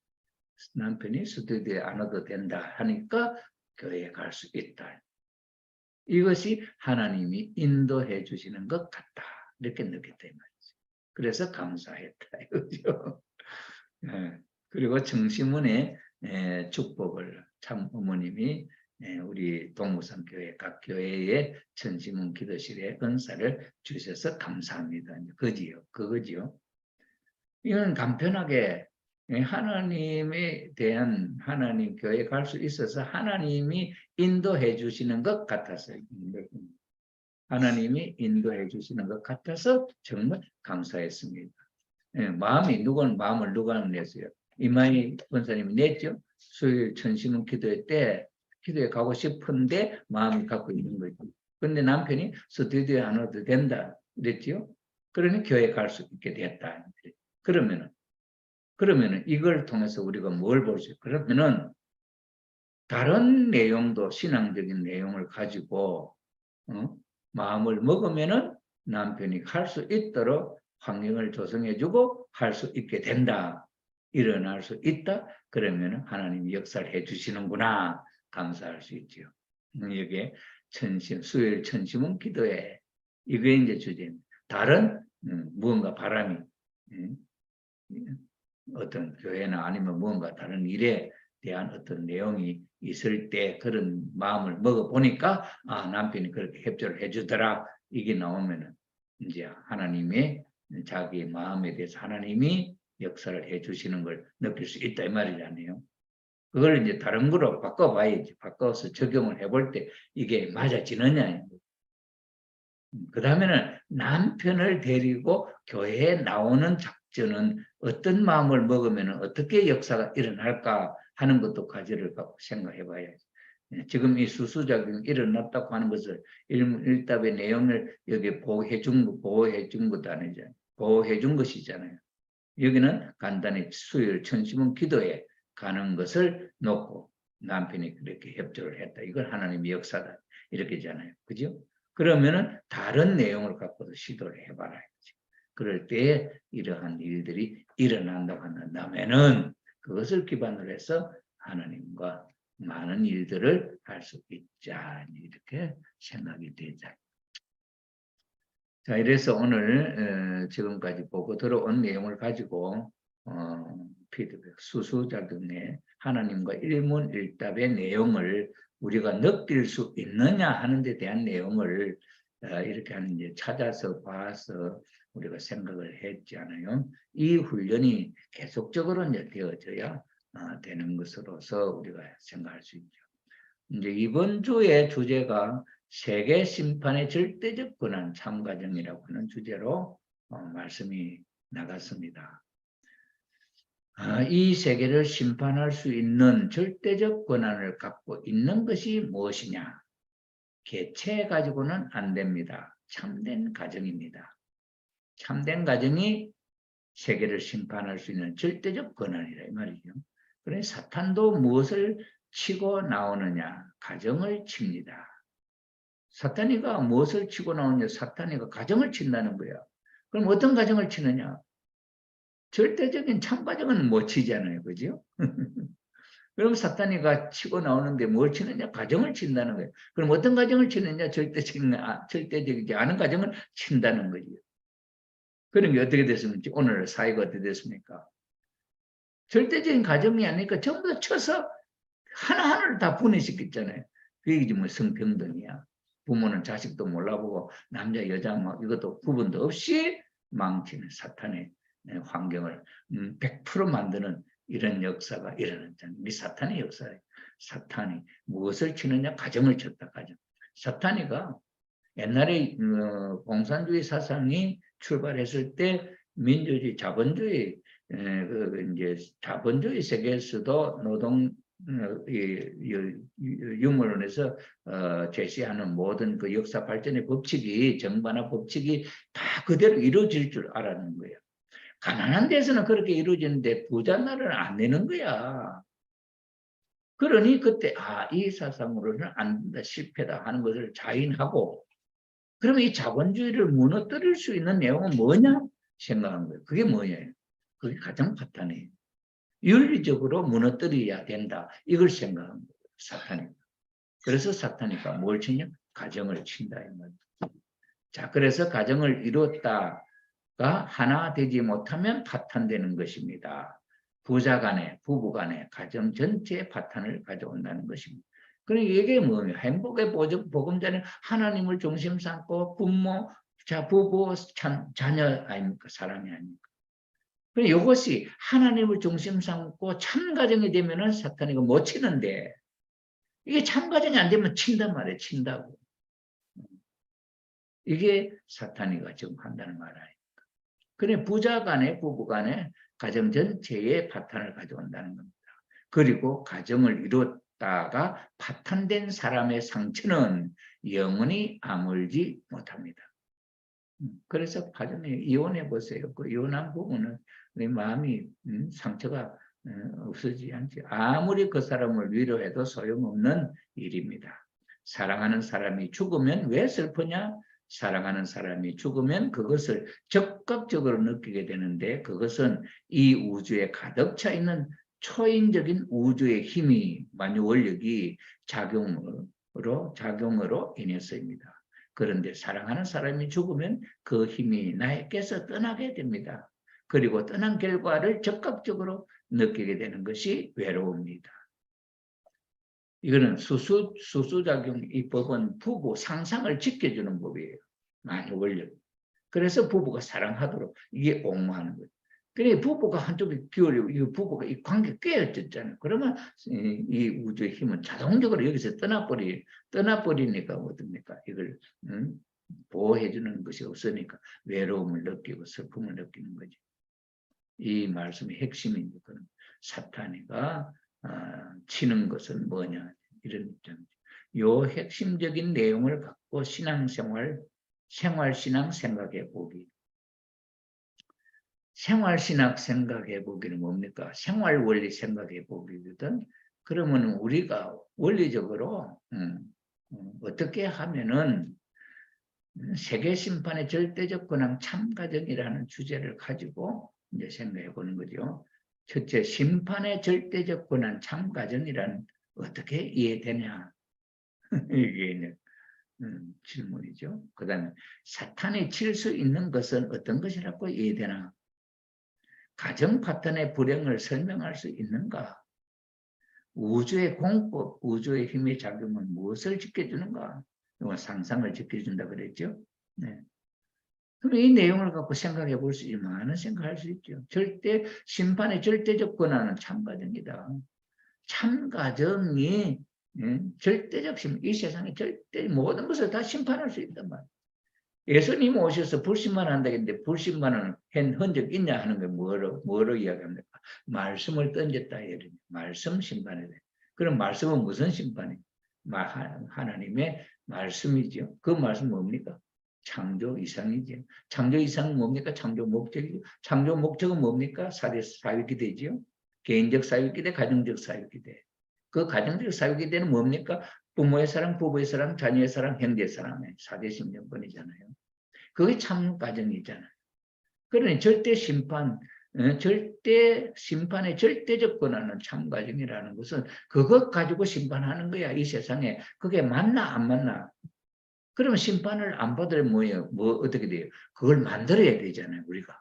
남편이 스튜디오에 안 와도 된다 하니까 교회에 갈 수 있다. 이것이 하나님이 인도해 주시는 것 같다. 이렇게 느꼈다 이 말이죠. 그래서 감사했다 이거죠. 그리고 정시문의 축복을 참 어머님이 우리 동무산 교회 각 교회의 전시문 기도실에 은사를 주셔서 감사합니다. 그거지요. 이건 간편하게 하나님에 대한 하나님 교회에 갈 수 있어서 하나님이 인도해 주시는 것 같았어요. 하나님이 인도해 주시는 것 같아서 정말 감사했습니다. 누구는 마음을 누가 냈어요? 이마희 권사님이 냈죠. 수요일 천심은 기도회 때 기도에 가고 싶은데 마음이 갖고 있는 거죠. 그런데 남편이 스튜디오에 안 와도 된다 그랬죠. 그러니 교회 갈 수 있게 됐다. 그러면은 이걸 통해서 우리가 뭘 볼 수 있어요? 그러면은 다른 내용도 신앙적인 내용을 가지고 마음을 먹으면은 남편이 할 수 있도록 환경을 조성해주고 할 수 있게 된다. 일어날 수 있다. 그러면 하나님이 역사를 해주시는구나. 감사할 수 있죠. 여기에 수요일 천심은 기도에 이게 이제 주제입니다. 다른 무언가 바람이 어떤 교회나 아니면 무언가 다른 일에 대한 어떤 내용이 있을 때 그런 마음을 먹어보니까 남편이 그렇게 협조를 해주더라. 이게 나오면은 이제 하나님의 자기 마음에 대해서 하나님이 역사를 해주시는 걸 느낄 수 있다 이 말이잖아요. 그걸 이제 다른 거로 바꿔봐야지. 바꿔서 적용을 해볼 때 이게 맞아지느냐. 그 다음에는 남편을 데리고 교회에 나오는 작전은 어떤 마음을 먹으면 어떻게 역사가 일어날까 하는 것도 과제를 갖고 생각해 봐야지. 지금 이 수수작용이 일어났다고 하는 것을 일답의 내용을 여기 보호해 준 것도 아니잖아요. 보호해 준 것이잖아요. 여기는 간단히 수요일 천심은 기도에 가는 것을 놓고 남편이 그렇게 협조를 했다. 이걸 하나님의 역사다. 이렇게잖아요. 그죠? 그러면은 다른 내용을 갖고도 시도를 해봐라. 그럴 때에 이러한 일들이 일어난다고 한다면은 그것을 기반으로 해서 하나님과 많은 일들을 할 수 있자. 이렇게 생각이 되자. 자, 이래서 오늘 지금까지 보고 들어온 내용을 가지고 피드백, 수수작용의 하나님과 일문일답의 내용을 우리가 느낄 수 있느냐 하는 데 대한 내용을 이렇게 하는 이제 찾아서 봐서 우리가 생각을 했잖아요. 이 훈련이 계속적으로 이제 되어져야 되는 것으로서 우리가 생각할 수 있죠. 이제 이번 주의 주제가 세계 심판의 절대적 권한 참가정이라고 하는 주제로 말씀이 나갔습니다. 이 세계를 심판할 수 있는 절대적 권한을 갖고 있는 것이 무엇이냐? 개체 가지고는 안 됩니다. 참된 가정입니다. 참된 가정이 세계를 심판할 수 있는 절대적 권한이라 이 말이죠. 그래서 사탄도 무엇을 치고 나오느냐? 가정을 칩니다. 사탄이가 무엇을 치고 나오느냐? 사탄이가 가정을 친다는 거야. 그럼 어떤 가정을 치느냐? 절대적인 참가정은 못 치잖아요. 그죠? 그럼 사탄이가 치고 나오는데 뭘 치느냐? 가정을 친다는 거예요. 그럼 어떤 가정을 치느냐? 절대적이지 않은 가정을 친다는 거죠. 그런 게 어떻게 됐습니까? 오늘 사회가 어떻게 됐습니까? 절대적인 가정이 아니니까 전부 다 쳐서 하나하나를 다 분해시켰잖아요. 그게 뭐 성평등이야. 부모는 자식도 몰라보고 남자 여자 뭐 이것도 구분도 없이 망치는 사탄의 환경을 100% 만드는 이런 역사가 일어났잖아요. 우리 사탄의 역사예요. 사탄이 무엇을 치느냐? 가정을 쳤다. 가정. 사탄이가 옛날에 공산주의 사상이 출발했을 때 민주주의, 자본주의 이제 자본주의 세계에서도 노동 유물론에서 제시하는 모든 그 역사 발전의 법칙이 정반화 법칙이 다 그대로 이루어질 줄 알았는 거예요. 가난한 데서는 그렇게 이루어지는데 부자 나라는 안 되는 거야. 그러니 그때 이 사상으로는 안 된다, 실패다 하는 것을 자인하고 그러면 이 자본주의를 무너뜨릴 수 있는 내용은 뭐냐 생각한 거예요. 그게 뭐예요? 그게 가장 파탄이에요. 윤리적으로 무너뜨려야 된다. 이걸 생각한 거예요. 사탄이. 그래서 사탄이가 뭘 치냐? 가정을 친다. 자, 그래서 가정을 이뤘다가 하나 되지 못하면 파탄되는 것입니다. 부자 간에, 부부 간에 가정 전체의 파탄을 가져온다는 것입니다. 그러니까 이게 뭐냐? 행복의 보금자는 하나님을 중심 삼고 부모, 부부, 자녀 아닙니까? 사랑이 아닙니까? 이것이 하나님을 중심 삼고 참 가정이 되면은 사탄이 못 치는데, 이게 참 가정이 안 되면 친단 말이에요. 친다고. 이게 사탄이가 지금 한다는 말 아닙니까? 그래, 부자 간에 부부 간에 가정 전체에 파탄을 가져온다는 겁니다. 그리고 가정을 이뤘다가 파탄된 사람의 상처는 영원히 아물지 못합니다. 그래서 가정에 이혼해 보세요. 그 이혼한 부부는 내 마음이 상처가 없어지지 않지. 아무리 그 사람을 위로해도 소용없는 일입니다. 사랑하는 사람이 죽으면 왜 슬프냐? 사랑하는 사람이 죽으면 그것을 적극적으로 느끼게 되는데, 그것은 이 우주에 가득 차 있는 초인적인 우주의 힘이, 만유 원력이 작용으로 인해서입니다. 그런데 사랑하는 사람이 죽으면 그 힘이 나에게서 떠나게 됩니다. 그리고 떠난 결과를 적극적으로 느끼게 되는 것이 외로움입니다. 이거는 수수작용, 이 법은 부부 상상을 지켜주는 법이에요. 만유 원력. 그래서 부부가 사랑하도록 이게 옹호하는 거예요. 그래, 부부가 한쪽에 기울이고, 이 부부가 이 관계 깨어졌잖아요. 그러면 이 우주의 힘은 자동적으로 여기서 떠나버리니까 어떻습니까? 이걸 보호해주는 것이 없으니까 외로움을 느끼고 슬픔을 느끼는 거죠. 이 말씀의 핵심입니다. 사탄이가 치는 것은 뭐냐, 이런 입장이죠. 이 핵심적인 내용을 갖고 생활신앙 생각해 보기. 생활신학 생각해 보기는 뭡니까? 생활원리 생각해 보기거든. 그러면 우리가 원리적으로 어떻게 하면은 세계심판의 절대적 권한 참가정이라는 주제를 가지고 이제 생각해 보는 거죠. 첫째, 심판의 절대적 권한 참가정이란 어떻게 이해되냐? 이게 질문이죠. 그 다음에 사탄이 칠 수 있는 것은 어떤 것이라고 이해되나? 가정 파탄의 불행을 설명할 수 있는가? 우주의 공법, 우주의 힘의 작용은 무엇을 지켜주는가? 이건 상상을 지켜준다 그랬죠. 네. 그럼 이 내용을 갖고 생각해 볼 수 있는 많은 생각할 수 있죠. 심판의 절대적 권한은 참가정이다. 참가정이 절대적 이 세상의 모든 것을 다 심판할 수 있단 말이에요. 예수님 오셔서 불신만 한다겠는데 불신만은 한 흔적 있냐 하는 게 뭐로 이야기합니까? 말씀을 던졌다. 말씀 심판에 대해. 그럼 말씀은 무슨 심판이? 하나님의 말씀이죠. 그 말씀 뭡니까? 창조 이상이죠. 창조 이상은 뭡니까? 창조 목적이죠. 창조 목적은 뭡니까? 사회기대죠. 개인적 사회기대, 가정적 사회기대. 그 가정적 사회기대는 뭡니까? 부모의 사랑, 부부의 사랑, 자녀의 사랑, 형제의 사랑의 4대 심정권이잖아요. 그게 참 가정이잖아요. 그러니 심판의 절대적 권한은 참 가정이라는 것은 그것 가지고 심판하는 거야. 이 세상에. 그게 맞나 안 맞나? 그러면 심판을 안 받으려면 뭐예요? 어떻게 돼요? 그걸 만들어야 되잖아요, 우리가.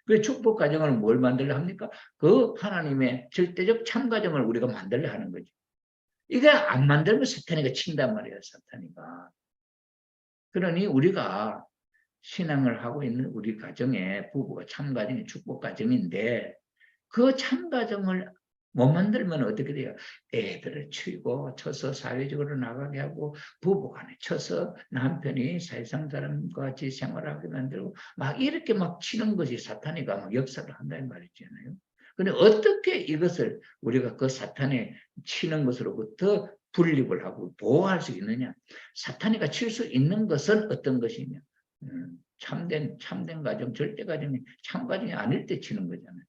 그 축복 가정을 뭘 만들려 합니까? 그 하나님의 절대적 참 가정을 우리가 만들려 하는 거죠. 이게 안 만들면 사탄이가 친단 말이에요, 사탄이가. 그러니 우리가 신앙을 하고 있는 우리 가정에 부부가 참 가정이 축복 가정인데 그 참 가정을 못 만들면 어떻게 돼요? 애들을 쳐서 사회적으로 나가게 하고 부부간에 쳐서 남편이 세상 사람과 같이 생활하게 만들고 막 이렇게 막 치는 것이 사탄이가 막 역사를 한다는 말이잖아요. 근데 어떻게 이것을 우리가 그 사탄에 치는 것으로부터 분립을 하고 보호할 수 있느냐? 사탄이가 칠 수 있는 것은 어떤 것이냐? 참된 가정, 절대 가정이 참 가정이 아닐 때 치는 거잖아요.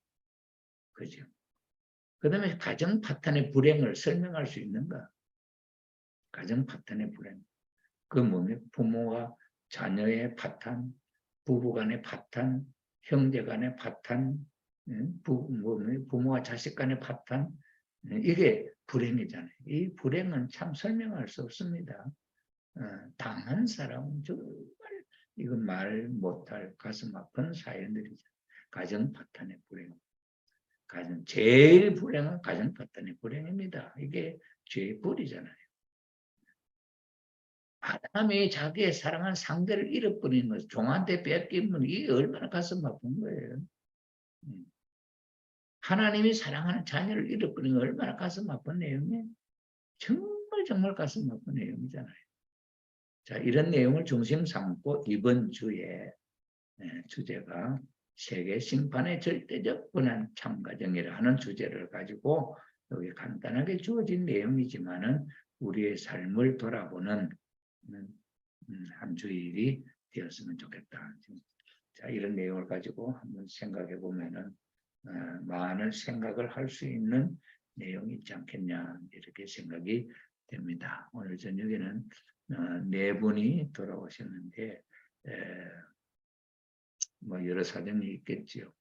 그죠? 그 다음에 가정 파탄의 불행을 설명할 수 있는가? 가정 파탄의 불행. 그 뭐냐? 부모와 자녀의 파탄, 부부 간의 파탄, 형제 간의 파탄, 부모와 자식 간의 파탄. 이게 불행이잖아요. 이 불행은 참 설명할 수 없습니다. 당한 사람은 정말 이건 말 못할 가슴 아픈 사연들이죠. 가정 파탄의 불행. 제일 불행한 가정 파탄의 불행입니다. 이게 죄의 벌이잖아요. 아담이 자기의 사랑한 상대를 잃어버리는 것, 종한테 뺏기면 이게 얼마나 가슴 아픈 거예요. 하나님이 사랑하는 자녀를 잃어버리는 건 얼마나 가슴 아픈 내용이에요. 정말 가슴 아픈 내용이잖아요. 자, 이런 내용을 중심 삼고 이번 주에 주제가 세계 심판의 절대적 고난 참가정이라 하는 주제를 가지고 여기 간단하게 주어진 내용이지만은 우리의 삶을 돌아보는 한 주일이 되었으면 좋겠다. 자, 이런 내용을 가지고 한번 생각해 보면은 많은 생각을 할 수 있는 내용이 있지 않겠냐 이렇게 생각이 됩니다. 오늘 저녁에는 네 분이 돌아오셨는데 뭐 여러 사정이 있겠지요.